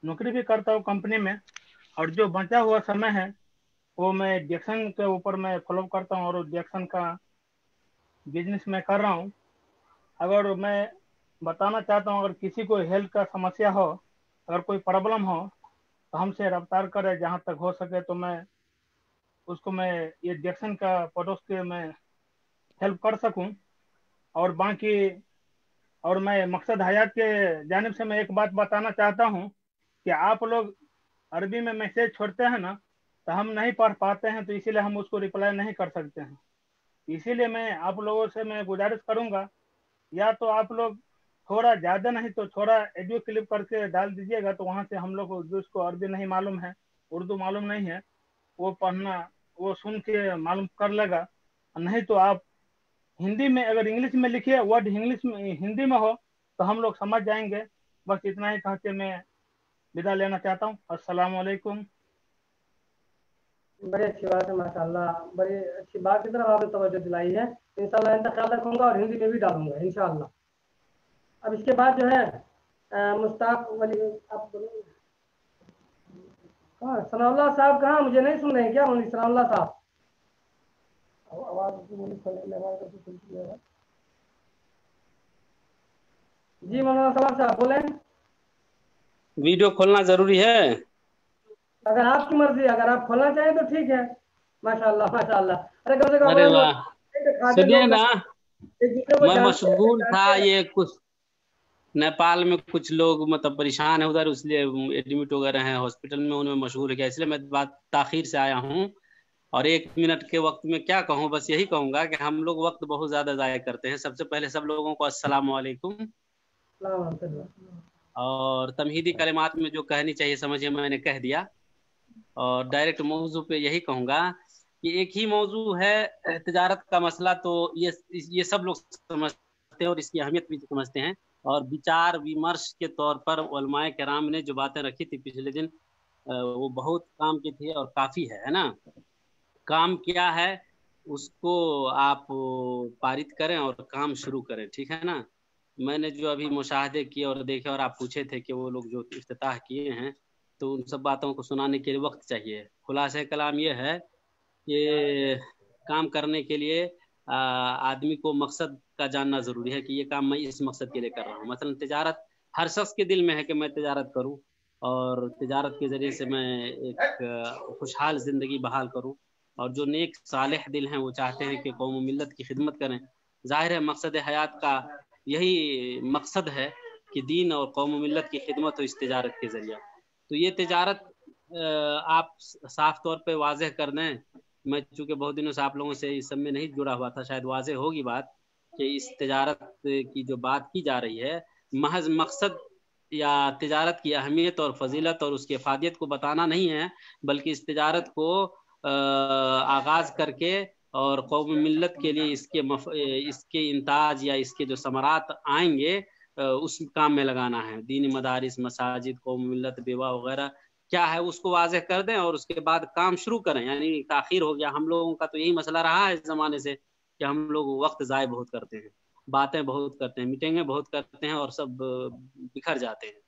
नौकरी भी करता हूँ कंपनी में, और जो बचा हुआ समय है वो मैं डिक्शन के ऊपर मैं फॉलो करता हूँ और डिक्शन का बिजनेस में कर रहा हूँ। अगर मैं बताना चाहता हूँ, अगर किसी को हेल्थ का समस्या हो, अगर कोई प्रॉब्लम हो तो हमसे रब्तार करे, जहाँ तक हो सके तो मैं ये डिक्शन का पड़ोस के मैं हेल्प कर सकूं। और बाकी और मैं मकसद हयात के जानिब से मैं एक बात बताना चाहता हूं कि आप लोग अरबी में मैसेज छोड़ते हैं ना, तो हम नहीं पढ़ पाते हैं, तो इसीलिए हम उसको रिप्लाई नहीं कर सकते हैं। इसीलिए मैं आप लोगों से मैं गुजारिश करूंगा, या तो आप लोग थोड़ा ज़्यादा नहीं तो थोड़ा ऑडियो क्लिप करके डाल दीजिएगा, तो वहाँ से हम लोग जिसको अरबी नहीं मालूम है, उर्दू मालूम नहीं है, वो पढ़ना वो सुन के मालूम कर लेगा। नहीं तो आप हिंदी में, अगर इंग्लिश में लिखिए, वर्ड इंग्लिश में हिंदी में हो तो हम लोग समझ जाएंगे। बस इतना ही कह के मैं विदा लेना चाहता हूँ। अस्सलाम वालेकुम। बड़ी अच्छी बात है माशाल्लाह, बड़ी अच्छी बात की तरफ आपने तवज्जो दिलाई है। इंशाल्लाह इनका ख्याल रखूंगा और हिंदी में भी डालूंगा इंशाल्लाह। अब इसके बाद जो है मुश्ताक वली, आप बोलेंगे कहाँ? सनाउल्लाह साहब कहाँ? मुझे नहीं सुन रहे हैं क्या? मौलवी सनाउल्लाह साहब, आवाज जी मौलाना सलाम साहब बोलें। वीडियो खोलना जरूरी है? अगर आपकी मर्जी, अगर आप खोलना चाहें तो ठीक है। माशाल्लाह माशाल्लाह। अरे कम से कम अरे वाह, सुनिए ना, मैं मशगूल था, ये कुछ नेपाल में कुछ लोग मतलब परेशान है उधर, इसलिए एडमिट वगैरह हैं हॉस्पिटल में, उनमें मशगूल हो गया, इसलिए मैं बात ताखीर से आया हूँ। और 1 मिनट के वक्त में क्या कहूँ, बस यही कहूँगा कि हम लोग वक्त बहुत ज़्यादा ज़ाया करते हैं। सबसे पहले सब लोगों को अस्सलाम वालेकुम। और तमहीदी कलिमात में जो कहनी चाहिए समझिए मैंने कह दिया। और डायरेक्ट मौजू पे यही कहूँगा कि एक ही मौजू है तिजारत का मसला, तो ये सब लोग समझते हैं और इसकी अहमियत भी समझते हैं। और विचार विमर्श के तौर पर उलमाए किराम ने जो बातें रखी थी पिछले दिन, वो बहुत काम की थी और काफ़ी है ना। काम क्या है उसको आप पारित करें और काम शुरू करें, ठीक है ना। मैंने जो अभी मुशाहदे किए और देखे, और आप पूछे थे कि वो लोग जो इफ्तिताह किए हैं, तो उन सब बातों को सुनाने के लिए वक्त चाहिए। खुलासा कलाम ये है कि काम करने के लिए आदमी को मकसद का जानना ज़रूरी है कि ये काम मैं इस मकसद के लिए कर रहा हूँ। मसलन तिजारत हर शख्स के दिल में है कि मैं तिजारत करूँ और तिजारत के ज़रिए से मैं एक खुशहाल ज़िंदगी बहाल करूँ। और जो नेक सालेह दिल हैं वो चाहते हैं कि कौम मिल्लत की खिदमत करें। ظاہر ہے مقصد حیات کا یہی مقصد ہے کہ دین اور قوم و ملت کی خدمت ہو اس تجارت کے ذریعہ. تو یہ تجارت آپ صاف طور پہ واضح کر دیں. میں چونکہ بہت دنوں سے آپ لوگوں سے اس سب میں نہیں جڑا ہوا تھا، شاید واضح ہوگی بات کہ اس تجارت کی جو بات کی جا رہی ہے محض مقصد یا تجارت کی اہمیت اور فضیلت اور اس کی افادیت کو بتانا نہیں ہے، بلکہ اس تجارت کو آغاز کر کے اور قوم ملت کے لیے اس کے انتاج یا اس کے جو ثمرات آئیں گے اس کام میں لگانا ہے. دینی مدارس، مساجد، قوم ملت، بیوہ وغیرہ کیا ہے اس کو واضح کر دیں اور اس کے بعد کام شروع کریں. یعنی تاخیر ہو گیا. ہم لوگوں کا تو یہی مسئلہ رہا ہے اس زمانے سے کہ ہم لوگ وقت ضائع بہت کرتے ہیں، باتیں بہت کرتے ہیں، میٹنگیں بہت کرتے ہیں اور سب بکھر جاتے ہیں.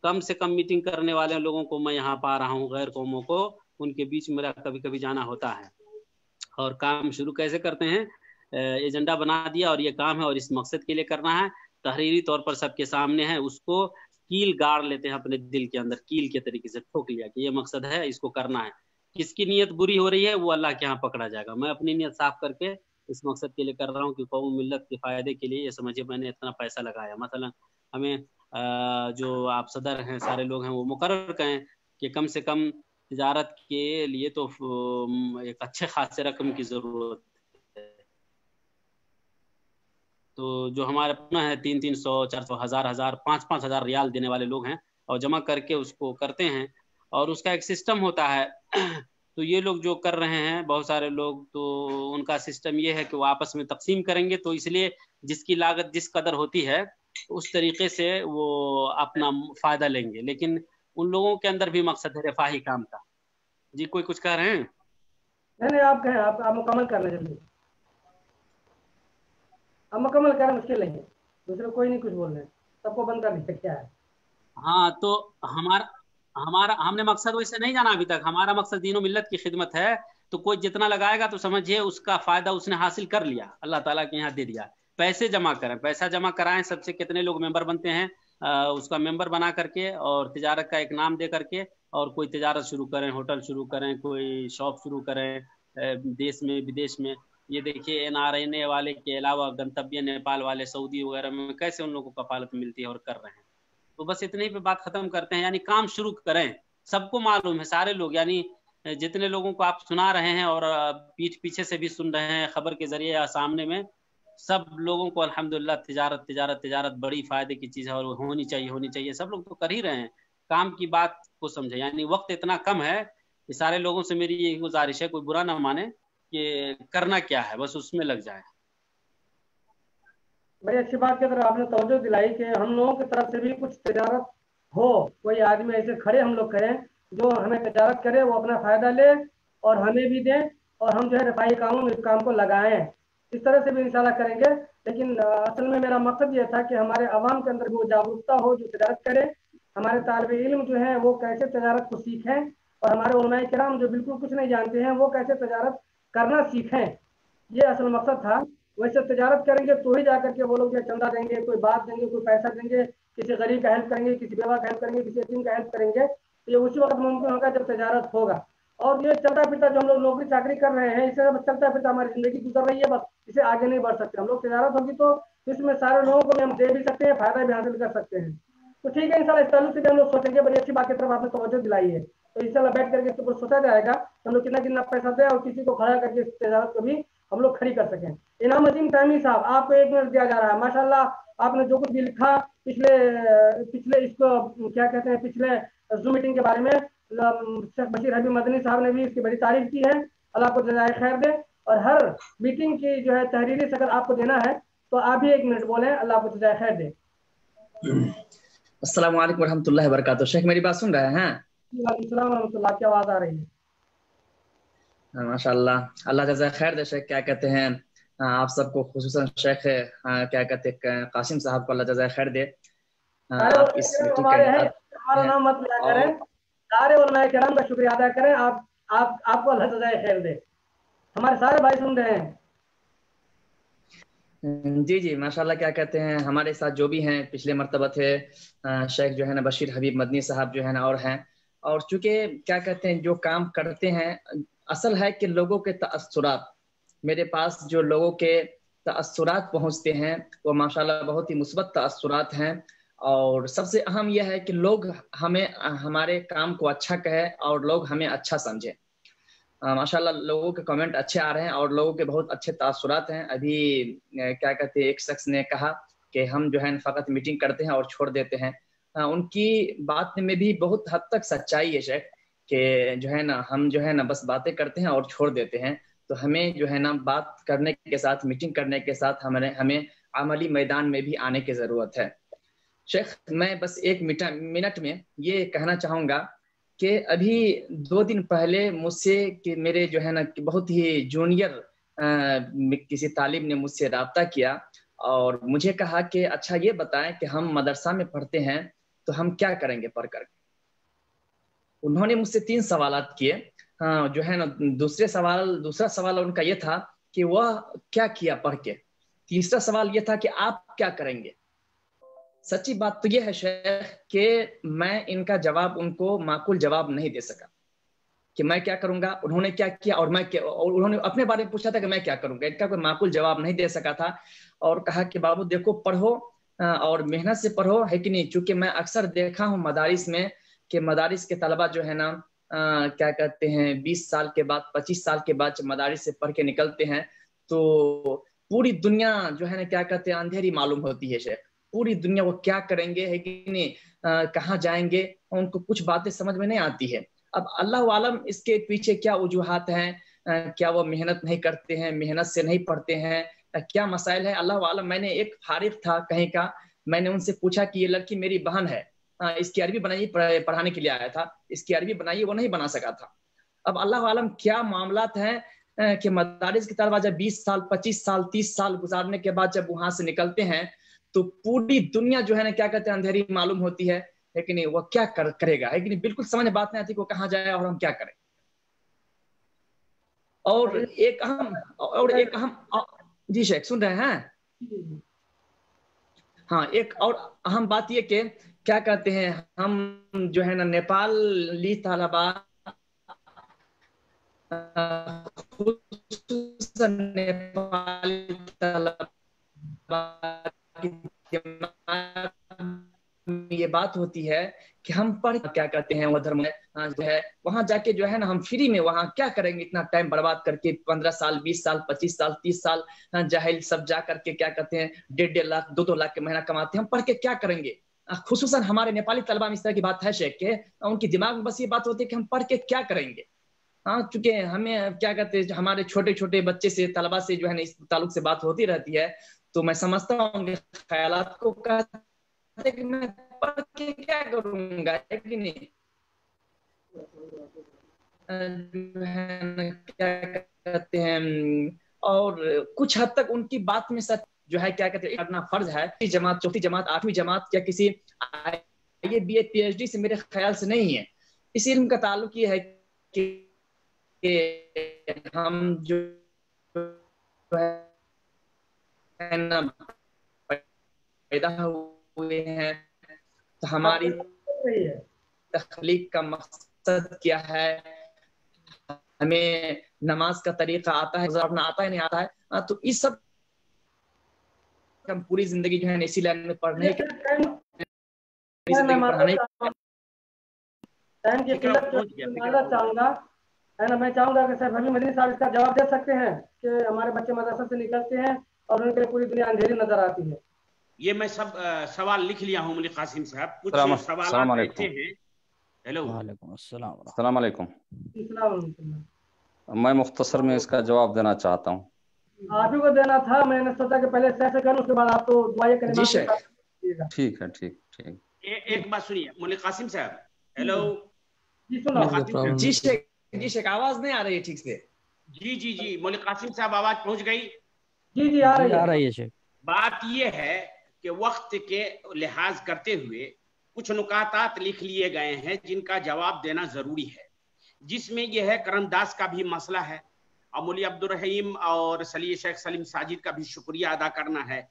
کم سے کم میٹنگ کرنے والے لوگوں کو میں یہاں پا رہا ہوں، غیر قوموں کو ان کے بیچ میرا کبھی کبھی جانا ہوتا ہے. اور کام شروع کیسے کرتے ہیں؟ ایجنڈا بنا دیا اور یہ کام ہے اور اس مقصد کے لیے کرنا ہے، تحریری طور پر سب کے سامنے ہے، اس کو کیل گاڑ لیتے ہیں اپنے دل کے اندر، کیل کے طریقے سے ٹھوک لیا کہ یہ مقصد ہے، اس کو کرنا ہے. کس کی نیت بری ہو رہی ہے وہ اللہ کے ہاں پکڑا جائے گا. میں اپنی نیت صاف کر کے اس مقصد کے لیے کر رہا ہوں کہ قوم ملت کے فائدے کے لیے. یہ سمجھے میں نے اتنا پیسہ لگایا. مثلا ہمیں جو آپ صدر ہیں، سارے لوگ ہیں، وہ مقرر کریں کہ کم سے کم تجارت کے لیے تو ایک اچھے خاصے رقم کی ضرورت ہے. تو جو ہمارے اپنا ہے 300 400 1000 5,000 ریال دینے والے لوگ ہیں اور جمع کر کے اس کو کرتے ہیں اور اس کا ایک سسٹم ہوتا ہے. تو یہ لوگ جو کر رہے ہیں بہت سارے لوگ، تو ان کا سسٹم یہ ہے کہ وہ آپس میں تقسیم کریں گے. تو اس لیے جس کی لاگت جس قدر ہوتی ہے اس طریقے سے وہ اپنا فائدہ لیں گے، لیکن ان لوگوں کے اندر بھی مقصد ہے رفاہی کام کا. جی کوئی کچھ کہہ رہے ہیں؟ نہیں آپ کہیں، آپ مکمل کر لیں جلدی. اب مکمل کرنا مشکل نہیں ہے، دوسرے کوئی نہیں کچھ بول رہے ہیں، سب کو بند کر دیا کیا ہے. ہاں تو ہم نے مقصد ویسے نہیں جانا ابھی تک. ہمارا مقصد دین و ملت کی خدمت ہے. تو کوئی جتنا لگائے گا تو سمجھیے اس کا فائدہ اس نے حاصل کر لیا، اللہ تعالیٰ کے یہاں دے دیا. پیسے جمع کریں، پیسہ جمع کرائیں. سب سے کتنے لوگ ممبر بنتے ہیں اس کا ممبر بنا کر کے اور تجارت کا ایک نام دے کر کے اور کوئی تجارت شروع کریں، ہوٹل شروع کریں، کوئی شاپ شروع کریں دیش میں بدیش میں. یہ دیکھیے NRN والے کے علاوہ گنتبیہ نیپال والے، سعودی وغیرہ میں کیسے ان لوگوں کو کفالت ملتی ہے اور کر رہے ہیں. تو بس اتنے ہی پہ بات ختم کرتے ہیں. یعنی کام شروع کریں. سب کو معلوم ہے، سارے لوگ، یعنی جتنے لوگوں کو آپ سنا رہے ہیں اور پیچھے سے بھی سن رہے ہیں خبر کے ذریعے یا سامنے میں، سب لوگوں کو الحمدللہ تجارت تجارت تجارت بڑی فائدے کی چیز ہے اور ہونی چاہیے. سب لوگ تو کر ہی رہے ہیں. کام کی بات کو سمجھے. یعنی وقت اتنا کم ہے کہ سارے لوگوں سے میری یہی گزارش ہے، کوئی برا نہ مانے، کہ کرنا کیا ہے بس اس میں لگ جائے. بڑی اچھی بات کی طرح آپ نے توجہ دلائی کہ ہم لوگوں کی طرف سے بھی کچھ تجارت ہو. کوئی آدمی ایسے کھڑے ہم لوگ کریں جو ہمیں تجارت کرے، وہ اپنا فائدہ لے اور ہمیں بھی دیں اور ہم جو ہے رفاہی کاموں میں اس کام کو لگائیں. اس طرح سے بھی انشاءاللہ کریں گے. لیکن اصل میں میرا مقصد یہ تھا کہ ہمارے عوام کے اندر بھی وہ جاگرکتا ہو جو تجارت کرے. ہمارے طالب علم جو ہیں وہ کیسے تجارت کو سیکھیں اور ہمارے علماء کرام جو بالکل کچھ نہیں جانتے ہیں وہ کیسے تجارت کرنا سیکھیں. یہ اصل مقصد تھا. ویسے تجارت کریں گے تو ہی جا کر کے وہ لوگ چندہ دیں گے، کوئی بات دیں گے، کوئی پیسہ دیں گے، کسی غریب کا ہیلپ کریں گے، کسی بیوہ کا ہیلپ کریں گے، کسی یتیم کا ہیلپ کریں گے. تو یہ اسی وقت ممکن ہوگا جب تجارت ہوگا. اور یہ چلتا پھرتا جو ہم لوگ نوکری چاکری کر رہے ہیں، اسے چلتا پھرتا ہماری زندگی گزر رہی ہے، بس اسے آگے نہیں بڑھ سکتے. ہم لوگ تجارت ہوگی تو اس میں سارے لوگوں کو بھی ہم دے بھی سکتے ہیں، فائدہ بھی حاصل کر سکتے ہیں. تو ٹھیک ہے انشاءاللہ اس تعلق سے بھی ہم لوگ سوچیں گے. بڑی اچھی بات کی طرف آپ نے توجہ دلائی ہے. تو انشاءاللہ بیٹھ کر کے اس کے اوپر سوچا جائے گا ہم لوگ کتنا پیسہ دیں اور کسی کو کھڑا کر کے اس تجارت کو بھی ہم لوگ کھڑی کر سکیں. انعام عظیم تیمی صاحب، آپ کو 1 منٹ دیا جا رہا ہے. ماشاءاللہ آپ نے جو کچھ بھی لکھا پچھلے اس کو کیا کہتے ہیں پچھلے زوم میٹنگ کے بارے میں، شیخ بشیر حبیب مدنی صاحب نے بھی اس کی بڑی تعریف کی ہے. اللہ کو جزائے خیر دے. اور ہر میٹنگ کی جو ہے تحریری اگر آپ کو دینا ہے تو آپ بھی 1 منٹ بولیں. اللہ کو جزائے خیر دے. السلام علیکم ورحمۃ اللہ وبرکاتہ. شیخ میری بات سن رہے ہیں؟ وعلیکم السلام ورحمۃ اللہ. کی آواز آ رہی ہے؟ ماشاء اللہ، اللہ جزائے خیر دے. شیخ کیا کہتے ہیں آپ سب کو، خصوصاً شیخ کیا کہتے ہیں قاسم صاحب کو اللہ جزائے خیر دے. آپ اس ہمارا نام مت لیا کریں. سارے علماء کرام کا شکریہ ادا کریں. آپ کو اللہ جزائے خیر دے. ہمارے سارے بھائی سن رہے ہیں. جی ماشاء اللہ. کیا کہتے ہیں ہمارے ساتھ جو بھی ہیں پچھلے مرتبہ تھے شیخ جو ہے نا بشیر حبیب مدنی صاحب جو ہے نا اور ہیں. اور چونکہ کیا کہتے ہیں جو کام کرتے ہیں، اصل ہے کہ لوگوں کے تاثرات، میرے پاس جو لوگوں کے تأثرات پہنچتے ہیں وہ ماشاءاللہ بہت ہی مثبت تأثرات ہیں. اور سب سے اہم یہ ہے کہ لوگ ہمیں ہمارے کام کو اچھا کہے اور لوگ ہمیں اچھا سمجھے. ماشاءاللہ لوگوں کے کمنٹ اچھے آ رہے ہیں اور لوگوں کے بہت اچھے تاثرات ہیں. ابھی کیا کہتے ہیں ایک شخص نے کہا کہ ہم جو ہے فقط میٹنگ کرتے ہیں اور چھوڑ دیتے ہیں. ان کی بات میں بھی بہت حد تک سچائی ہے شیخ کہ جو ہے نا ہم جو ہے نا بس باتیں کرتے ہیں اور چھوڑ دیتے ہیں. تو ہمیں جو ہے نا بات کرنے کے ساتھ میٹنگ کرنے کے ساتھ ہمیں عملی میدان میں بھی آنے کی ضرورت ہے. شیخ میں بس ایک منٹ میں یہ کہنا چاہوں گا کہ ابھی 2 دن پہلے مجھ سے کہ میرے جو ہے نا بہت ہی جونیئر کسی طالب نے مجھ سے رابطہ کیا اور مجھے کہا کہ اچھا یہ بتائیں کہ ہم مدرسہ میں پڑھتے ہیں تو ہم کیا کریں گے پڑھ کر کے. انہوں نے مجھ سے 3 سوالات کیے. جو ہے نا دوسرا سوال ان کا یہ تھا کہ وہ کیا کیا پڑھ کے. تیسرا سوال یہ تھا کہ آپ کیا کریں گے. سچی بات تو یہ ہے شیخ کہ میں ان کا جواب ان کو معقول جواب نہیں دے سکا کہ میں کیا کروں گا. انہوں نے کیا کیا اور انہوں نے اپنے بارے میں پوچھا تھا کہ میں کیا کروں گا. ان کا کوئی معقول جواب نہیں دے سکا تھا اور کہا کہ بابو دیکھو پڑھو اور محنت سے پڑھو ہے کہ نہیں. چونکہ میں اکثر دیکھا ہوں مدارس میں کہ مدارس کے طلبہ جو ہے نا کیا کہتے ہیں 20 سال کے بعد 25 سال کے بعد مدارس سے پڑھ کے نکلتے ہیں تو پوری دنیا جو ہے نا کیا کہتے ہیں اندھیری معلوم ہوتی ہے شیخ. پوری دنیا وہ کیا کریں گے ہے کہ نہیں کہاں جائیں گے ان کو کچھ باتیں سمجھ میں نہیں آتی ہے. اب اللہ عالم اس کے پیچھے کیا وجوہات ہیں. کیا وہ محنت نہیں کرتے ہیں, محنت سے نہیں پڑھتے ہیں, کیا مسائل ہے اللہ عالم. میں نے ایک فارغ تھا کہیں کا, میں نے ان سے پوچھا کہ یہ لڑکی میری بہن ہے, اس کی عربی بنائیے, پڑھانے کے لیے آیا تھا, اس کی عربی بنائیے, وہ نہیں بنا سکا تھا. اب اللہ عالم کیا معاملات ہیں کہ مدارس کے طلبہ جب 20 سال 25 سال 30 سال گزارنے کے بعد جب وہاں سے نکلتے ہیں تو پوری دنیا جو ہے نا کیا کہتے ہیں اندھیری معلوم ہوتی ہے کہ نہیں. وہ کیا کرے گا ہے کہ نہیں. بالکل سمجھ بات نہیں آتی کہ وہ کہاں جائے اور ہم کیا کریں. اور ایک اہم جی شیخ سن رہے ہیں. ہاں ایک اور اہم بات یہ کہ کیا کہتے ہیں ہم جو ہے نا نیپالی طلبا نیپالی طلبا یہ بات ہوتی ہے کہ ہم پڑھ کیا کرتے ہیں ادھر میں جو ہے وہاں جا کے جو ہے نا ہم فری میں وہاں کیا کریں گے اتنا ٹائم برباد کر کے 15 سال 20 سال 25 سال 30 سال جاہل سب جا کر کے کیا کرتے ہیں 1.5 لاکھ 2 لاکھ کے مہینہ کماتے ہیں. ہم پڑھ کے کیا کریں گے. خصوصاً ہمارے نیپالی طلبہ میں اس طرح کی بات ہے شیخ کہ ان کی دماغ میں بس یہ بات ہوتی ہے کہ ہم پڑھ کے کیا کریں گے. چونکہ ہمیں کیا کہتے ہیں ہمارے چھوٹے چھوٹے بچے سے طلبہ سے جو ہے نا اس تعلق سے بات ہوتی رہتی ہے تو میں سمجھتا ہوں کہ خیالات کو کہتے کہ میں پڑھ کے کیا کروں گا کہ نہیں. کیا کہتے ہیں اور کچھ حد تک ان کی بات میں سچ جو ہے کیا کہتے ہیں کرنا فرض ہے. جماعت چوتھی جماعت 8ویں جماعت یا کسی B A P H D سے میرے خیال سے نہیں ہے. اس علم کا تعلق یہ ہے کہ ہم جو پیدا ہوئے ہیں تو ہماری تخلیق کا مقصد کیا ہے. ہمیں نماز کا طریقہ آتا ہے, اپنا آتا ہے نہیں آتا ہے, تو اس سب ہم پوری زندگی جو ہے اسی لائن میں پڑھنے چاہوں گا ہے نا. میں چاہوں گا کہ سر بھائی مدنی صاحب اس کا جواب دے سکتے ہیں کہ ہمارے بچے مدرسہ سے نکلتے ہیں اور ان کے لیے پوری دنیا اندھیری نظر آتی ہے. یہ میں سب سوال لکھ لیا ہوں مولوی قاسم صاحب. کچھ سوالات ایسے ہیں. ہیلو وعلیکم السلام. السلام علیکم. السلام. میں مختصر میں اس کا جواب دینا چاہتا ہوں. آپ ہی کو دینا تھا, میں نے سوچا کہ پہلے سے کروں اس کے بعد آپ تو دعائیں کریں. ٹھیک ہے ٹھیک. ایک بات سنیے مولوی قاسم صاحب. ہیلو جی شیخ آواز نہیں آ رہی ہے ٹھیک سے. جی مولوی قاسم صاحب آواز پہنچ گئی. جی آ رہی ہے. بات یہ ہے کہ وقت کے لحاظ کرتے ہوئے کچھ نکاتات لکھ لیے گئے ہیں جن کا جواب دینا ضروری ہے, جس میں یہ ہے کرم داس کا بھی مسئلہ ہے اور مولوی عبدالرحیم اور شیخ سلیم ساجد کا بھی شکریہ ادا کرنا ہے.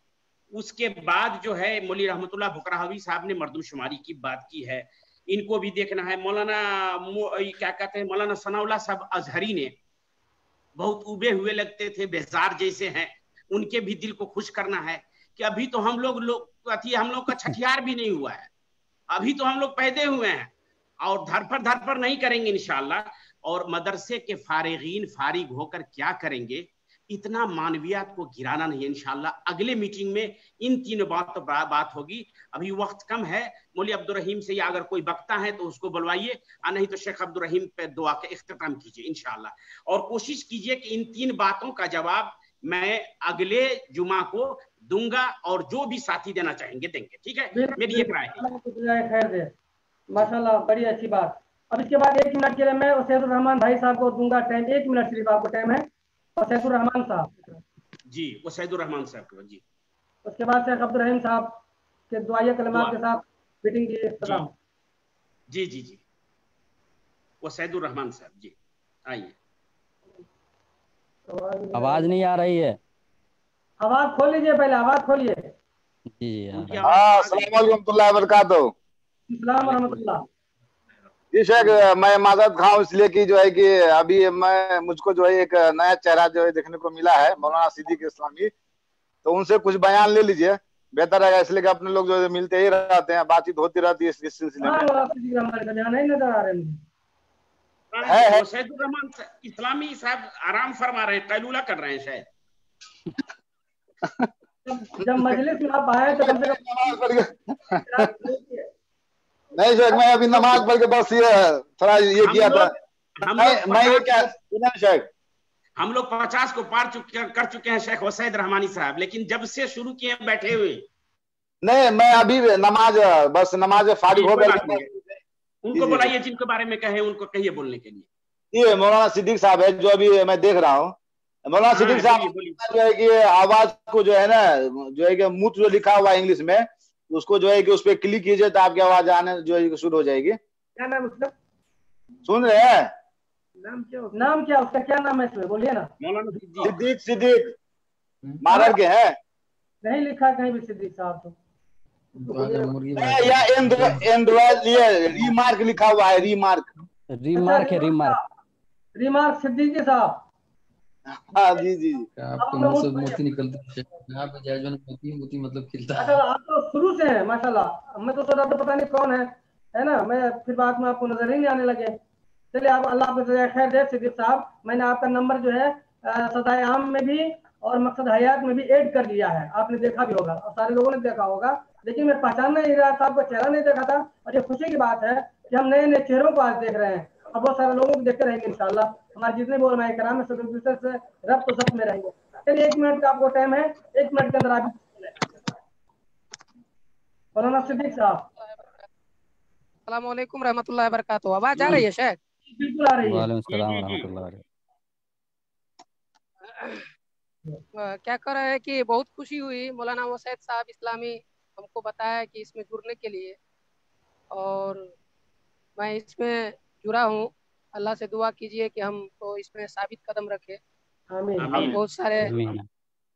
اس کے بعد جو ہے مولوی رحمت اللہ بکراوی صاحب نے مردم شماری کی بات کی ہے, ان کو بھی دیکھنا ہے. مولانا کیا کہتے ہیں مولانا ثناء اللہ صاحب ازہری نے بہت اوبے ہوئے لگتے تھے, بیزار جیسے ہیں, उनके भी दिल को खुश करना है कि अभी तो हम लोग हम लोग का छठियार भी नहीं हुआ है, अभी तो हम लोग पैदे हुए हैं और धरफर नहीं करेंगे इंशाअल्लाह। और मदरसे के फारिग होकर क्या करेंगे, इतना मानवियत को गिराना नहीं है इंशाअल्लाह। अगले मीटिंग में इन तीनों बात होगी। अभी वक्त कम है, मौलवी अब्दुल रहीम से या अगर कोई बकता है तो उसको बुलवाइए, नहीं तो शेख अब्दुल रहीम पे दुआ के इख्तिताम कीजिए इंशाअल्लाह। और कोशिश कीजिए कि इन 3 बातों का जवाब मैं अगले जुमा को दूंगा और जो भी साथी देना चाहेंगे देंगे, ठीक है? मेरी ये राय है। खैर दे, माशाल्लाह, बड़ी अच्छी बात। अब इसके बाद 1 मिनट के लिए मैं सैयदुर रहमान भाई साहब को दूंगा टाइम, 1 मिनट सिर्फ आपको टाइम है। और सैयदुर रहमान साहब जी, वो सैयदुर रहमान साहब को जी। उसके बाद शेख अब्दुल रहीम साहब के दुआया कलमात के साथ मीटिंग की इख्तिताम। जी जी जी, वो सैयदुर रहमान साहब जी, आइए। आवाज नहीं आ रही है, आवाज खोल लीजिए, पहले आवाज खोलिए। जी अस्सलाम वालेकुम रहमतुल्लाहि व बरकातहू। अस्सलाम रहमतुल्लाह। जी शेख, मैं माजरत खाऊं इसलिए कि जो है कि अभी मुझको जो है एक नया चेहरा जो है देखने को मिला है, मौलाना सिद्दीक इस्लामी, तो उनसे कुछ बयान ले लीजिए, बेहतर रहेगा। इसलिए कि अपने लोग जो है मिलते ही रहते हैं, बातचीत होती रहती है इस सिलसिले में। है सैयदुर रहमान इस्लामी साहब आराम फरमा रहे हैं, कैलूला कर रहे हैं शायद। जब मजलिस में आप आए तो कम से कम नहीं शेख, मैं अभी नमाज पढ़ के बस ये थोड़ा ये किया था। मैं ये क्या शेख, हम लोग 50 को पार कर चुके हैं शेख वसैद रहमानी साहब, लेकिन जब से शुरू किए बैठे हुए नहीं, मैं अभी नमाज फारिग हो गया। उनको बुलाइए, जिनके बारे में कहे उनको कहिए बोलने के लिए। ये मौलाना सिद्दीक साहब है जो अभी मैं देख रहा हूँ। मौलाना सिद्दीक साहब जो है कि आवाज को जो है ना, जो है कि मूत्र जो लिखा हुआ है इंग्लिश में, उसको जो है कि उस पर क्लिक कीजिए तो आपकी आवाज आने जो है शुरू हो जाएगी। क्या नाम उसका? सुन रहे हैं? नाम क्या उसका, क्या नाम है इसमें, बोलिए ना। सिद्दीक मारर के हैं। नहीं लिखा कहीं भी सिद्दीक साहब तो। या एंड्रॉइड रीमार्क लिखा हुआ है, रीमार्क सिद्दीकी साहब। हाँ जी जी, आपके मुंह से मोती निकलती है, यहाँ पे जैजन मोती मतलब खिलता है। आप तो शुरू से हैं माशाल्लाह, मैं तो सोचा था पता नहीं कौन है ना, मैं फिर बाद में आपको नजर ही नहीं आने लगे। चलिए, आप अल्लाह आपको खैर दे सिद्दीक साहब। मैंने आपका नंबर जो है सदाए आम में भी और मकसद हयात में भी ऐड कर दिया है, आपने देखा भी होगा और सारे लोगों ने देखा होगा, लेकिन मैं पहचानना नहीं रहा था, आपका चेहरा नहीं देखा था। और ये खुशी की बात है कि हम नए नए चेहरों को आज देख रहे हैं, अब बहुत सारे लोगों को देखते रहेंगे इंशाल्लाह। हमारे जितने भी उलमाए कराम है सब एक दूसरे से रब तो सब में रहेंगे। चलिए, 1 मिनट का आपको टाइम है, 1 मिनट के अंदर आप मौलाना सिद्दीक साहब। अस्सलाम वालेकुम रहमतुल्लाहि व बरकातहू। आवाज आ रही है शेख? बिल्कुल आ रही है। वालेकुम सलाम व रहमतुल्लाह। क्या कर रहे हैं कि बहुत खुशी हुई, मौलाना वसैद साहब इस्लामी हमको बताया कि इसमें जुड़ने के लिए, और मैं इसमें जुड़ा हूँ। अल्लाह से दुआ कीजिए कि हम तो इसमें साबित कदम रखे। आमीन।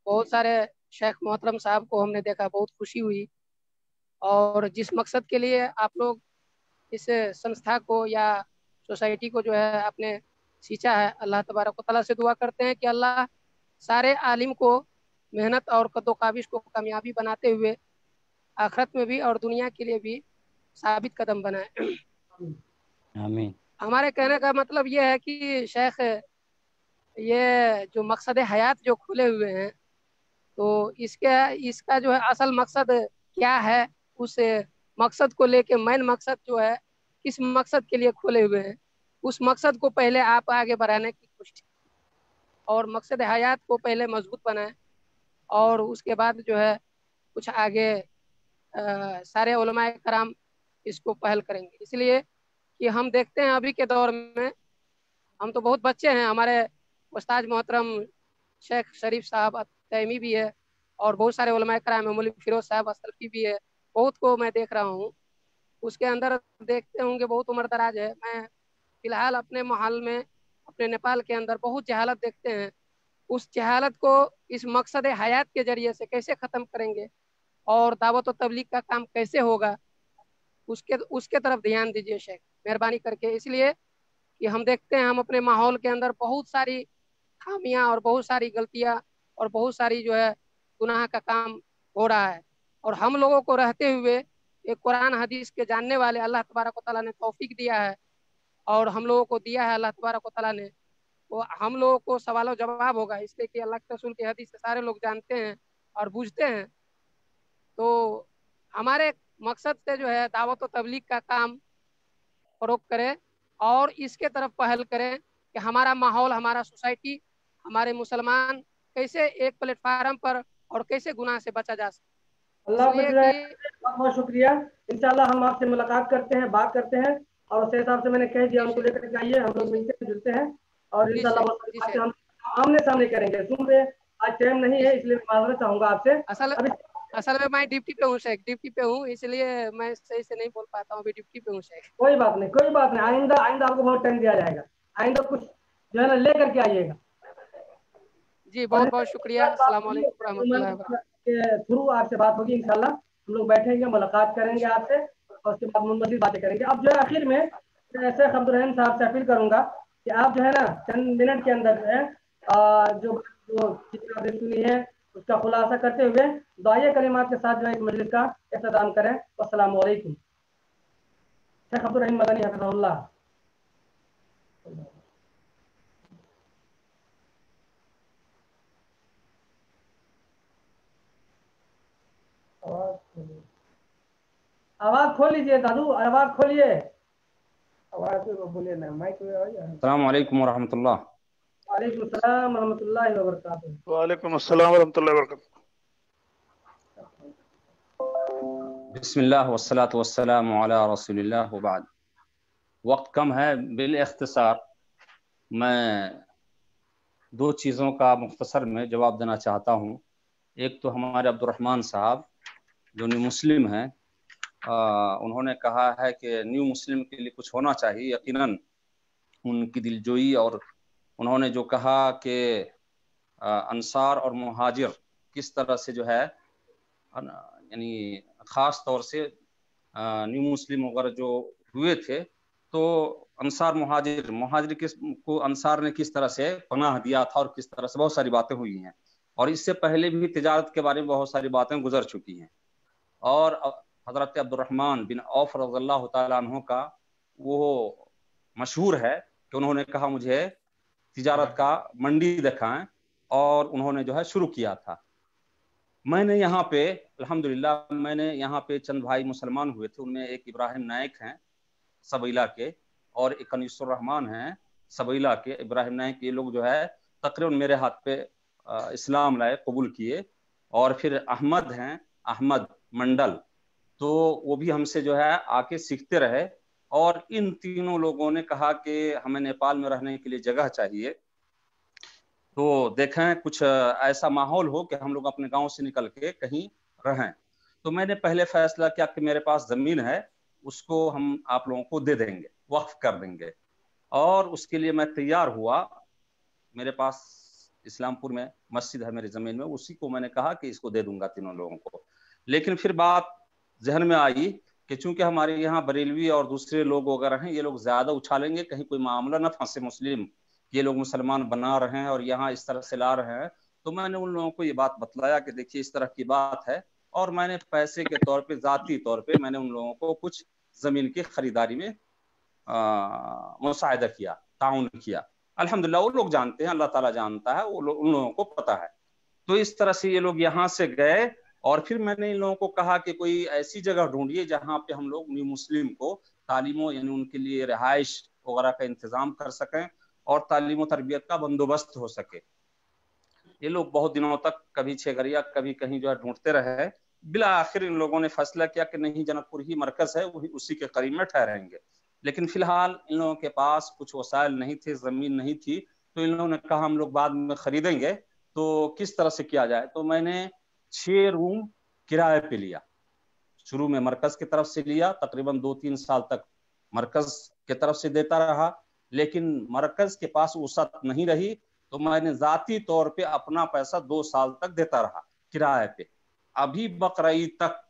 बहुत सारे शेख मोहतरम साहब को हमने देखा, बहुत खुशी हुई। और जिस मकसद के लिए आप लोग इस संस्था को या सोसाइटी को जो है आपने सींचा है, अल्लाह तबारक व तआला से दुआ करते हैं कि अल्लाह सारे आलिम को मेहनत और कद्दो काबिश को कामयाबी बनाते हुए आखिरत में भी और दुनिया के लिए भी साबित कदम बनाए। आमीन। हमारे कहने का मतलब ये है कि शेख, ये जो मकसद हयात जो खुले हुए हैं, तो इसका जो है असल मकसद क्या है, उस मकसद को लेके मेन मकसद जो है किस मकसद के लिए खोले हुए हैं, उस मकसद को पहले आप आगे बढ़ाने की कोशिश और मकसद हयात को पहले मजबूत बनाएं, और उसके बाद जो है कुछ आगे सारे उलमाए कराम इसको पहल करेंगे। इसलिए कि हम देखते हैं अभी के दौर में, हम तो बहुत बच्चे हैं, हमारे उस्ताद मोहतरम शेख शरीफ साहब तैमी भी है और बहुत सारे उलमाए कराम है, मौलवी फिरोज साहब असलफी भी है, बहुत को मैं देख रहा हूँ। उसके अंदर देखते होंगे बहुत उम्र दराज है। मैं फिलहाल अपने माहौल में, अपने नेपाल के अंदर बहुत जहालत देखते हैं। उस जहालत को इस मकसद हयात के जरिए से कैसे ख़त्म करेंगे और दावत और तबलीग का काम कैसे होगा, उसके तरफ ध्यान दीजिए शेख, मेहरबानी करके। इसलिए कि हम देखते हैं हम अपने माहौल के अंदर बहुत सारी खामियां और बहुत सारी गलतियां और बहुत सारी जो है गुनाह का काम हो रहा है। और हम लोगों को रहते हुए एक कुरान हदीस के जानने वाले अल्लाह तबारक व तआला ने तौफीक दिया है और हम लोगों को दिया है अल्लाह तबारक व तआला ने, वो हम लोगों को सवाल जवाब होगा, इसलिए कि अल्लाह के रसूल की हदीस से सारे लोग जानते हैं और बूझते हैं। तो हमारे मकसद से जो है दावत व तबलीग का काम फरोग करें और इसके तरफ पहल करें कि हमारा माहौल, हमारा सोसाइटी, हमारे मुसलमान कैसे एक प्लेटफार्म पर और कैसे गुनाह से बचा जा सके। अल्लाह बहुत बहुत शुक्रिया। इंशाल्लाह हम आपसे मुलाकात करते हैं, बात करते हैं और उस हिसाब से मैंने कह दिया उनको लेकर के आइए, हम लोग मिलते हैं जुलते हैं और इंशाल्लाह बहुत सारी बातें हम आमने सामने करेंगे। सुन रहे आज टाइम नहीं है इसलिए माजरत चाहूंगा आपसे। असल में मैं ड्यूटी पे हूँ शेख, ड्यूटी पे हूँ, इसलिए मैं सही से नहीं बोल पाता हूँ, अभी ड्यूटी पे हूँ शेख। कोई बात नहीं, कोई बात नहीं, आइंदा आइंदा आपको बहुत टाइम दिया जाएगा, आइंदा कुछ जो है ना ले करके आइएगा। जी बहुत बहुत शुक्रिया। अस्सलाम वालेकुम रहमतुल्लाहि व बरकातहू। के थ्रू आपसे बात होगी इंशाल्लाह, हम लोग बैठेंगे, मुलाकात करेंगे आपसे और उसके बाद मजीद बातें करेंगे। अब जो है आखिर में शेख अब्दुल रहीम साहब से अपील करूंगा कि आप जो है ना चंद मिनट के अंदर जो है जो चीजें आपने सुनी है उसका खुलासा करते हुए दुआए कलिमात के साथ जो है इस मजलिस का इख्तिताम करें। अस्सलाम वालेकुम। शेख अब्दुल रहीम मदनी हफिज़हुल्लाह। आवाज खोल लीजिए दादू, आवाज खोलिए, आवाज बोलिए ना, माइक में आइए। अस्सलाम वालेकुम व रहमतुल्लाह। वालेकुम अस्सलाम व रहमतुल्लाहि व बरकातहू। वालेकुम अस्सलाम व रहमतुल्लाहि व बरकातहू। बिस्मिल्लाह वस्सलातु वस्सलामु अला रसूलिल्लाह व बाद। वक्त कम है, बिल इख्तिसार मैं दो चीज़ों का मुख्तसर में जवाब देना चाहता हूँ। एक तो हमारे अब्दुर्रहमान साहब जो न्यू मुस्लिम हैं, उन्होंने कहा है कि न्यू मुस्लिम के लिए कुछ होना चाहिए, यकीनन उनकी दिलजोई, और उन्होंने जो कहा कि अंसार और मुहाजिर किस तरह से जो है यानी ख़ास तौर से न्यू मुस्लिम वगैरह जो हुए थे तो अंसार मुहाजिर को अंसार ने किस तरह से पनाह दिया था और किस तरह से बहुत सारी बातें हुई हैं। और इससे पहले भी तिजारत के बारे में बहुत सारी बातें गुजर चुकी हैं। और हज़रत अब्दुर्रहमान बिन औफ रज़ियल्लाहु ताला अन्हु का वो मशहूर है कि उन्होंने कहा मुझे तिजारत का मंडी दिखाएं, और उन्होंने जो है शुरू किया था। मैंने यहाँ पे अल्हम्दुलिल्लाह मैंने यहाँ पे चंद भाई मुसलमान हुए थे, उनमें एक इब्राहिम नायक हैं सबैला के और एक अनीसुर रहमान हैं सबैला के। इब्राहिम नायक ये लोग जो है तकरीबन मेरे हाथ पे इस्लाम लाए, कबूल किए। और फिर अहमद हैं, अहमद मंडल, तो वो भी हमसे जो है आके सीखते रहे। और इन तीनों लोगों ने कहा कि हमें नेपाल में रहने के लिए जगह चाहिए, तो देखें कुछ ऐसा माहौल हो कि हम लोग अपने गांव से निकल के कहीं रहें। तो मैंने पहले फैसला किया कि मेरे पास ज़मीन है, उसको हम आप लोगों को दे देंगे, वक्फ कर देंगे। और उसके लिए मैं तैयार हुआ। मेरे पास इस्लामपुर में मस्जिद है मेरी ज़मीन में, उसी को मैंने कहा कि इसको दे दूंगा तीनों लोगों को। लेकिन फिर बात जहन में आई कि चूंकि हमारे यहाँ बरेलवी और दूसरे लोग वगैरह हैं, ये लोग ज़्यादा उछालेंगे, कहीं कोई मामला न फंसे मुस्लिम, ये लोग मुसलमान बना रहे हैं और यहाँ इस तरह से ला रहे हैं। तो मैंने उन लोगों को ये बात बतलाया कि देखिए इस तरह की बात है, और मैंने पैसे के तौर पे, ज़ाती तौर पे मैंने उन लोगों को कुछ ज़मीन की खरीदारी में मुसाहिदा किया, ताउन किया। अल्हम्दुलिल्लाह वो लोग जानते हैं, अल्लाह ताला जानता है, उन लोगों को पता है। तो इस तरह से ये लोग यहाँ से गए। और फिर मैंने इन लोगों को कहा कि कोई ऐसी जगह ढूंढिए जहाँ पे हम लोग न्यू मुस्लिम को तालीमो यानी उनके लिए रिहाइश वगैरह का इंतजाम कर सकें और तालीम तरबियत का बंदोबस्त हो सके। ये लोग बहुत दिनों तक कभी छेगरिया कभी कहीं जो है ढूंढते रहे। बिला आखिर इन लोगों ने फैसला किया कि नहीं, जनकपुर ही मरकज है, वही उसी के करीब में ठहरेंगे। लेकिन फिलहाल इन लोगों के पास कुछ वसाइल नहीं थे, जमीन नहीं थी, तो इन लोगों ने कहा हम लोग बाद में खरीदेंगे, तो किस तरह से किया जाए। तो मैंने 6 रूम किराए पे लिया। शुरू में मरकज की तरफ से लिया, तकरीबन 2-3 साल तक मरकज की तरफ से देता रहा, लेकिन मरकज के पास वसअत नहीं रही, तो मैंने जाती तौर पे अपना पैसा 2 साल तक देता रहा किराए पे। अभी बकरीद तक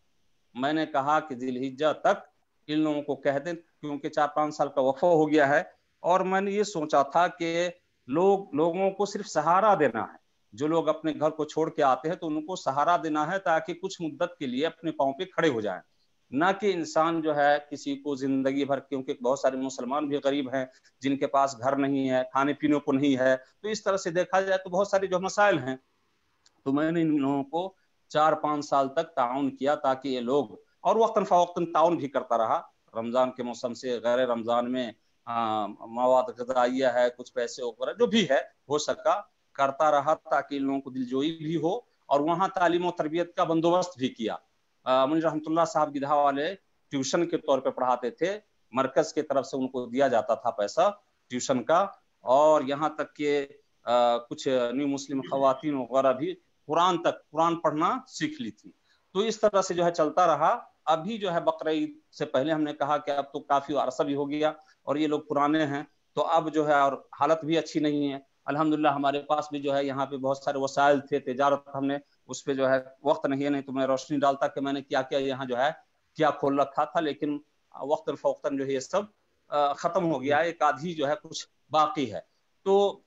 मैंने कहा कि जिलहिज्जा तक इन लोगों को कह दें, क्योंकि 4-5 साल का वक्फा हो गया है। और मैंने ये सोचा था कि लोगों को सिर्फ सहारा देना है, जो लोग अपने घर को छोड़ के आते हैं तो उनको सहारा देना है ताकि कुछ मुद्दत के लिए अपने पाँव पे खड़े हो जाएं, ना कि इंसान जो है किसी को जिंदगी भर, क्योंकि बहुत सारे मुसलमान भी गरीब हैं जिनके पास घर नहीं है, खाने पीने को नहीं है, तो इस तरह से देखा जाए तो बहुत सारे जो मसाइल हैं। तो मैंने इन लोगों को 4-5 साल तक ताउन किया ताकि ये लोग, और वक्तन फ़वक्तन ताउन भी करता रहा, रमज़ान के मौसम से गैर रमज़ान में मवाद ग़िज़ाइया है, कुछ पैसे वगैरह जो भी है हो सका करता रहा ताकि इन लोगों को दिलजोई भी हो, और वहाँ तालीम और तरबियत का बंदोबस्त भी किया। मुनीर रहमतुल्लाह साहब गिधा वाले ट्यूशन के तौर पे पढ़ाते थे, मरकज की तरफ से उनको दिया जाता था पैसा ट्यूशन का, और यहाँ तक कि कुछ न्यू मुस्लिम ख़वातीन वगैरह भी कुरान पढ़ना सीख ली थी। तो इस तरह से जो है चलता रहा। अभी जो है बकरा ईद से पहले हमने कहा कि अब तो काफी अरसा भी हो गया और ये लोग पुराने हैं, तो अब जो है और हालत भी अच्छी नहीं है। अल्हम्दुलिल्लाह हमारे पास भी जो है यहाँ पे बहुत सारे वसाइल थे, तिजारत हमने उस पे जो है वक्त नहीं है, नहीं तो मैं रोशनी डालता कि मैंने क्या क्या यहाँ जो है क्या खोल रखा था, लेकिन वक्तन फ़वक्तन जो है ये सब खत्म हो गया, एक आधी जो है कुछ बाकी है। तो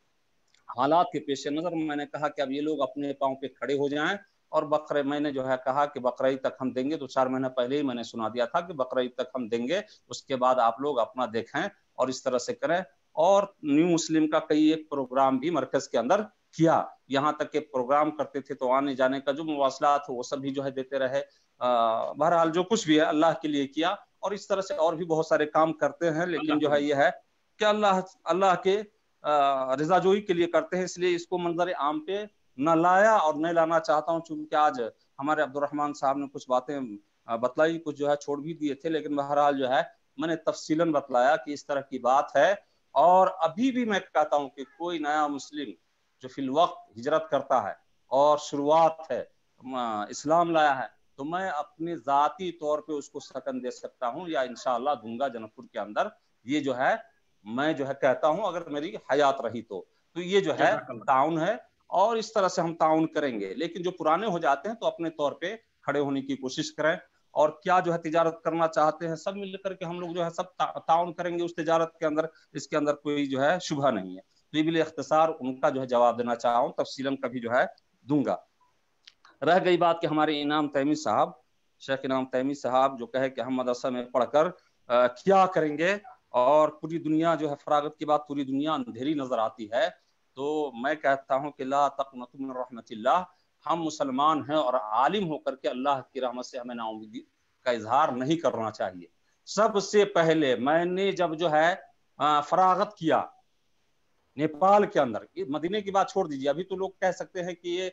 हालात के पेश नजर मैंने कहा कि अब ये लोग अपने पाँव पे खड़े हो जाएं, और बकरे, मैंने जो है कहा कि बकरा ईद तक हम देंगे, तो 4 महीने पहले ही मैंने सुना दिया था कि बकरा ईद तक हम देंगे, उसके बाद आप लोग अपना देखें और इस तरह से करें। और न्यू मुस्लिम का कई एक प्रोग्राम भी मरकज के अंदर किया, यहाँ तक के प्रोग्राम करते थे तो आने जाने का जो मवासलात हो वो सब भी जो है देते रहे। बहरहाल जो कुछ भी है अल्लाह के लिए किया, और इस तरह से और भी बहुत सारे काम करते हैं, लेकिन जो है ये है कि अल्लाह के रिजाजोई के लिए करते हैं, इसलिए इसको मंजर आम पे न लाया और न लाना चाहता हूँ। चूंकि आज हमारे अब्दुर्रहमान साहब ने कुछ बातें बतलाई, कुछ जो है छोड़ भी दिए थे, लेकिन बहरहाल जो है मैंने तफसीलन बतलाया कि इस तरह की बात है। और अभी भी मैं कहता हूँ कि कोई नया मुस्लिम जो फिल वक्त हिजरत करता है और शुरुआत है इस्लाम लाया है, तो मैं अपने जाती तौर पे उसको सकन दे सकता हूँ, या इंशाअल्लाह दूंगा जनकपुर के अंदर। ये जो है मैं जो है कहता हूँ अगर मेरी हयात रही तो ये जो है ताउन है, और इस तरह से हम ताउन करेंगे। लेकिन जो पुराने हो जाते हैं तो अपने तौर पे खड़े होने की कोशिश करें, और क्या जो है तिजारत करना चाहते हैं सब मिलकर के हम लोग जो है सब ताउन करेंगे उस तिजारत के अंदर, इसके अंदर कोई जो है शुबह नहीं है। तो ये भी इख्तिसार उनका जो है जवाब देना चाह रहा हूँ, तफसीलन कभी जो है दूंगा। रह गई बात कि हमारे इनाम तैमी साहब, शेख इनाम तैमी साहब जो कहे कि हम मदरसा में पढ़कर क्या करेंगे, और पूरी दुनिया जो है फरागत की बात, पूरी दुनिया अंधेरी नजर आती है, तो मैं कहता हूँ कि ला तक़नतु मिन रहमतिल्लाह, हम मुसलमान हैं और आलिम होकर के अल्लाह की रहमत से हमें नाउमीदी का इजहार नहीं करना चाहिए। सबसे पहले मैंने जब जो है फरागत किया नेपाल के अंदर, मदीने की बात छोड़ दीजिए, अभी तो लोग कह सकते हैं कि ये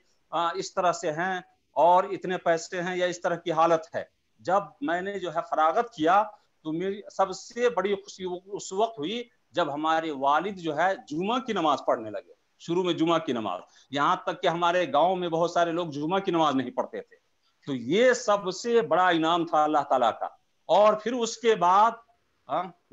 इस तरह से हैं और इतने पैसे हैं या इस तरह की हालत है। जब मैंने जो है फरागत किया तो मेरी सबसे बड़ी खुशी उस वक्त हुई जब हमारे वालिद जो है जुमा की नमाज पढ़ने लगे। शुरू में जुमा की नमाज, यहाँ तक कि हमारे गांव में बहुत सारे लोग जुमा की नमाज नहीं पढ़ते थे, तो ये सबसे बड़ा इनाम था अल्लाह ताला का। और फिर उसके बाद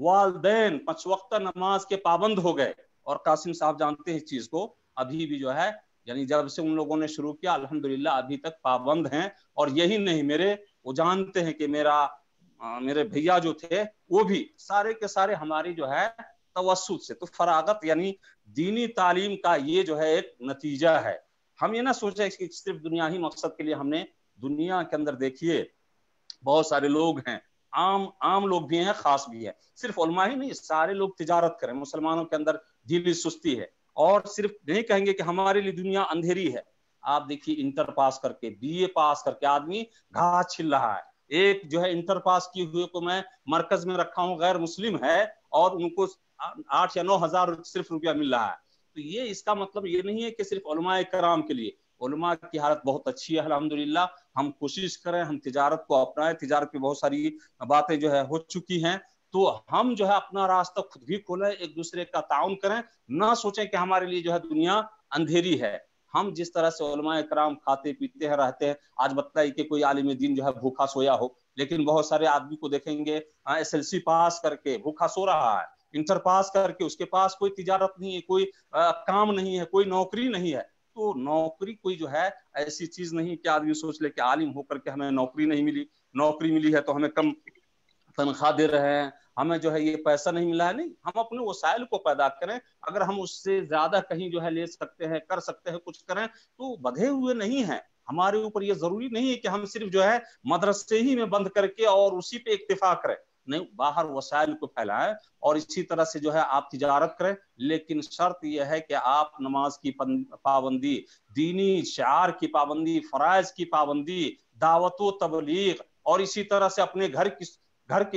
वालिदैन 5 वक्त नमाज के पाबंद हो गए, और कासिम साहब जानते हैं इस चीज को, अभी भी जो है यानी जब से उन लोगों ने शुरू किया अल्हम्दुलिल्लाह अभी तक पाबंद हैं। और यही नहीं, वो जानते हैं कि मेरे भैया जो थे वो भी सारे के सारे हमारी जो है तवस्सुत से, तो फरागत यानी दीनी तालीम का ये जो है एक नतीजा है। हम ये ना सोचे कि सिर्फ दुनिया ही मकसद के लिए हमने, दुनिया के अंदर देखिए बहुत सारे लोग हैं, आम लोग भी हैं, खास भी है, सिर्फ उलमा ही नहीं, सारे लोग तिजारत करें। मुसलमानों के अंदर दिली सुस्ती है, और सिर्फ नहीं कहेंगे कि हमारे लिए दुनिया अंधेरी है। आप देखिए इंटर पास करके, BA पास करके आदमी घास छिल रहा है। एक जो है इंटर पास किए हुए को मैं मरकज में रखा हूँ, गैर मुस्लिम है, और उनको 8 या 9 हजार सिर्फ रुपया मिल रहा है। तो ये इसका मतलब ये नहीं है कि सिर्फ उलमाए कराम के लिए। उलमा की हालत बहुत अच्छी है अल्हम्दुलिल्लाह। हम कोशिश करें, हम तिजारत को अपनाएं, तिजारत पे बहुत सारी बातें जो है हो चुकी हैं, तो हम जो है अपना रास्ता खुद भी खोलें, एक दूसरे का ताउन करें, ना सोचें कि हमारे लिए जो है दुनिया अंधेरी है। हम जिस तरह से उलमाए कराम खाते पीते हैं, रहते हैं, आज बताइए कि कोई आलिम दीन जो है भूखा सोया हो, लेकिन बहुत सारे आदमी को देखेंगे SLC पास करके भूखा सो रहा है, इंटर पास करके उसके पास कोई तिजारत नहीं है, कोई काम नहीं है, कोई नौकरी नहीं है। तो नौकरी कोई जो है ऐसी चीज नहीं कि आदमी सोच ले कि आलिम होकर के हमें नौकरी नहीं मिली, नौकरी मिली है तो हमें कम तनख्वाह दे रहे हैं, हमें जो है ये पैसा नहीं मिला है, नहीं, हम अपने वसाइल को पैदा करें। अगर हम उससे ज्यादा कहीं जो है ले सकते हैं, कर सकते हैं, कुछ करें, तो बंधे हुए नहीं हैं। हमारे ऊपर ये जरूरी नहीं है कि हम सिर्फ जो है मदरसे ही में बंद करके और उसी पे इक्तिफा करें, नहीं, बाहर वसाइल को फैलाएं और इसी तरह से जो है आप तिजारत करें। लेकिन शर्त यह है कि आप नमाज की पाबंदी, दीनी शार की पाबंदी, फराइज की पाबंदी, दावत व तबलीग और इसी तरह से अपने घर की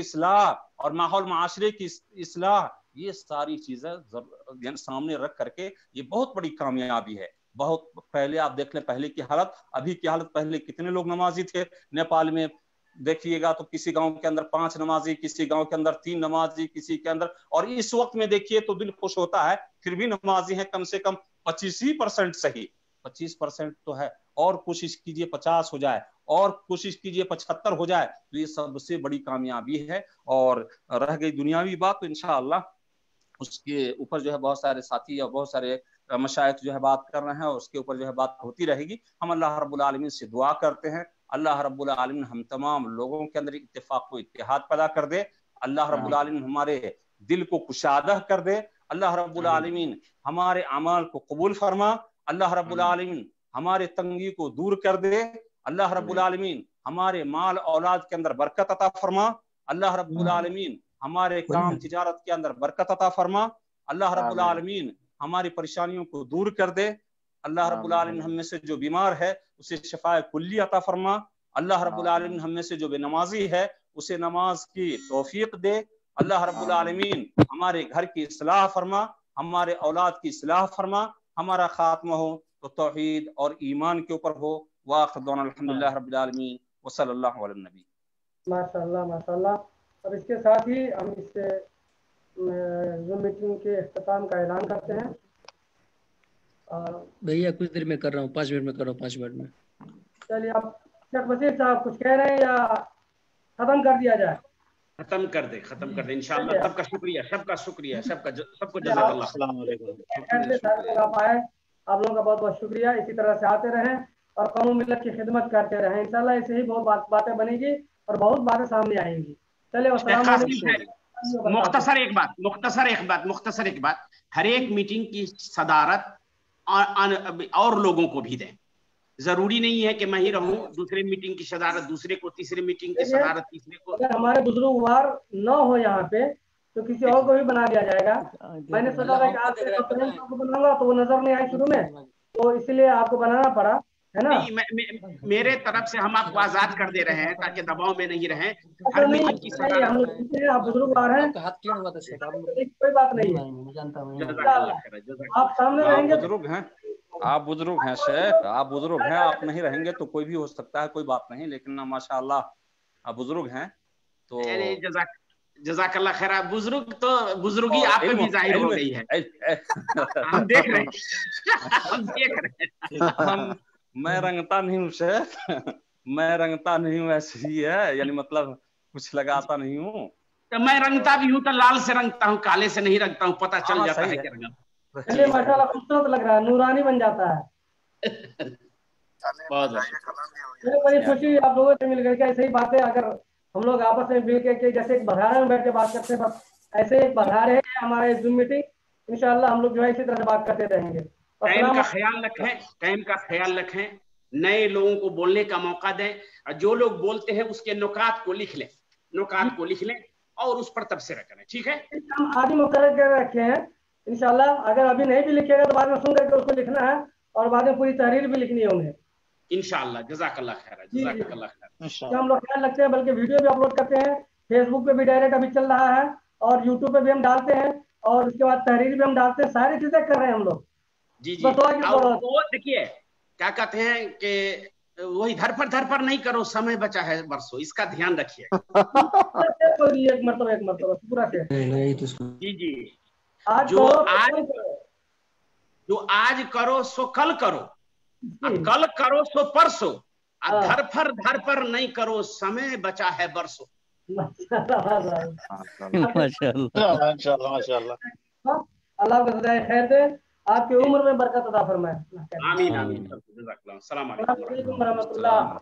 इस्लाह और माहौल माशरे की इस्लाह, ये सारी चीजें सामने रख करके ये बहुत बड़ी कामयाबी है। बहुत पहले आप देख लें पहले की हालत, अभी की हालत, पहले कितने लोग नमाजी थे नेपाल में देखिएगा तो किसी गांव के अंदर 5 नमाजी, किसी गांव के अंदर 3 नमाजी, किसी के अंदर, और इस वक्त में देखिए तो दिल खुश होता है, फिर भी नमाजी हैं कम से कम 25% सही, 25% तो है, और कोशिश कीजिए 50 हो जाए, और कोशिश कीजिए 75 हो जाए, तो ये सबसे बड़ी कामयाबी है। और रह गई दुनियावी बात तो इंशाअल्लाह उसके ऊपर जो है बहुत सारे साथी और बहुत सारे मशाइख जो है बात कर रहे हैं और उसके ऊपर जो है बात होती रहेगी। हम अल्लाह रब्बुल आलमीन से दुआ करते हैं, अल्लाह रब्बुल आलमीन हम तमाम लोगों के अंदर इत्तेफाक व इत्तेहाद पैदा कर दे, अल्लाह रब्बुल आलमीन हमारे दिल को कुशादा कर दे, अल्लाह रब्बुल आलमीन हमारे अमाल को कबूल फरमा, अल्लाह रब्बुल आलमीन हमारे तंगी को दूर कर दे, अल्लाह रब्बुल आलमीन हमारे माल औलाद के अंदर बरकत अता फरमा, अल्लाह रब्बुल आलमीन हमारे काम तिजारत के अंदर बरकत अता फरमा, अल्लाह रब्बुल आलमीन हमारी परेशानियों को दूर कर दे, अल्लाह रब्बुल आलमीन हम में से जो बीमार है उसे शिफाए कुल्ली अता फरमा, अल्लाह रब्बुल आलमीन हम में से जो बेनमाजी है उसे नमाज की तौफीक दे, अल्लाह रब्बुल आलमीन हमारे घर की इस्लाह फरमा, हमारे औलाद की इस्लाह फरमा, हमारा खात्मा हो तो तौहीद और ईमान के ऊपर हो। वाखिर दुआना अल्हम्दुलिल्लाह रब्बिल आलमीन व सल्लल्लाहु अला नबी। माशाल्लाह माशाल्लाह। अब इसके साथ ही हम इस ज़ूम मीटिंग के इख्तिताम का ऐलान करते हैं। भैया कुछ देर में कर रहा हूँ, 5 मिनट में कर रहा हूँ, 5 मिनट में। चलिए, आप शेख बशीर साहब कुछ कह रहे हैं या खत्म कर दिया जाए? खत्म कर दे इंशाअल्लाह। सबका शुक्रिया, सबको जज़ाकल्लाह। अस्सलाम वालेकुम। आप आए, आप लोगों का बहुत बहुत शुक्रिया। इसी तरह से आते रहें और कौम मिल्लत की खिदमत करते रहें, इंशाल्लाह ऐसे ही बहुत बातें बनेगी और बहुत बातें सामने आएंगी। चलिए, मुख्तसर एक बात, हर एक मीटिंग की सदारत और लोगों को भी दें। जरूरी नहीं है कि मैं ही रहूं, दूसरे मीटिंग की सदारत दूसरे को, तीसरे मीटिंग की सदारत तीसरे को। अगर हमारे बुजुर्गवार न हो यहाँ पे तो किसी और को भी बना दिया जाएगा। मैंने सोचा था कि आपको बनाऊंगा तो वो नजर नहीं आई शुरू में, तो इसलिए आपको बनाना पड़ा, है ना? नहीं, मेरे तरफ से हम आपको आजाद कर दे रहे हैं ताकि दबाव में नहीं रहें। हर मीटिंग की सदारत आप बुजुर्गवार हैं, कोई बात नहीं है, आप सामने रहेंगे। आप बुजुर्ग हैं शेख, आप बुजुर्ग हैं, आप नहीं रहेंगे तो कोई भी हो सकता है, कोई बात नहीं, लेकिन माशाअल्लाह आप बुजुर्ग हैं तो जज़ाकल्लाह खैर। बुजुर्ग तो बुजुर्गी आप पे भी जाहिर हो गई है, हम देख रहे हैं। मैं रंगता नहीं हूँ शेख, मैं रंगता नहीं हूँ, ऐसे ही है, यानी मतलब कुछ लगाता नहीं हूँ। तो मैं रंगता भी हूँ तो लाल से रंगता हूँ, काले से नहीं रंगता हूँ, पता चल जाता है कि रंगा। चलिए माशाल्लाह, खूबसूरत लग रहा है, नूरानी बन जाता है। बड़ी खुशी आप लोगों से मिल करके। ऐसे ही बातें अगर हम लोग आपस में मिल के जैसे एक बधारे में बैठ के बात करते हैं, बस ऐसे एक बधारे है हमारे ज़ूम मीटिंग। इंशाल्लाह हम लोग जो है इसी तरह से बात करते रहेंगे। टाइम का ख्याल रखें, नए लोगों को बोलने का मौका दें, और जो लोग बोलते हैं उसके नुकात को लिख लें और उस पर तबसरा करें, ठीक है? हम आदि मुकर्रर कर रखे हैं इंशाल्लाह। अगर अभी नहीं भी लिखेगा तो बाद में सुन करके उसको लिखना है और बाद में पूरी तहरीर भी लिखनी है उन्हें इंशाल्लाह। जज़ाकल्लाह खैर। हम लोग ख्याल रखते हैं, बल्कि वीडियो भी अपलोड करते हैं, फेसबुक पे भी डायरेक्ट अभी चल रहा है और यूट्यूब पे भी हम डालते हैं और उसके बाद तहरीर भी हम डालते हैं, सारी चीजें कर रहे हैं हम लोग। जी। वो देखिए क्या कहते हैं कि वही धर पर नहीं करो, समय बचा है बरसों, इसका ध्यान रखिए। एक मरतबा पूरा जी। जो आज करो सो कल करो, कल करो सो परसों, धर पर नहीं करो, समय बचा है बरसों। माशाल्लाह। अल्लाह को सदाए खैर दे, आपकी उम्र में बरकत अता फरमाए। आमीन आमीन। अस्सलाम वालेकुम व रहमतुल्लाह।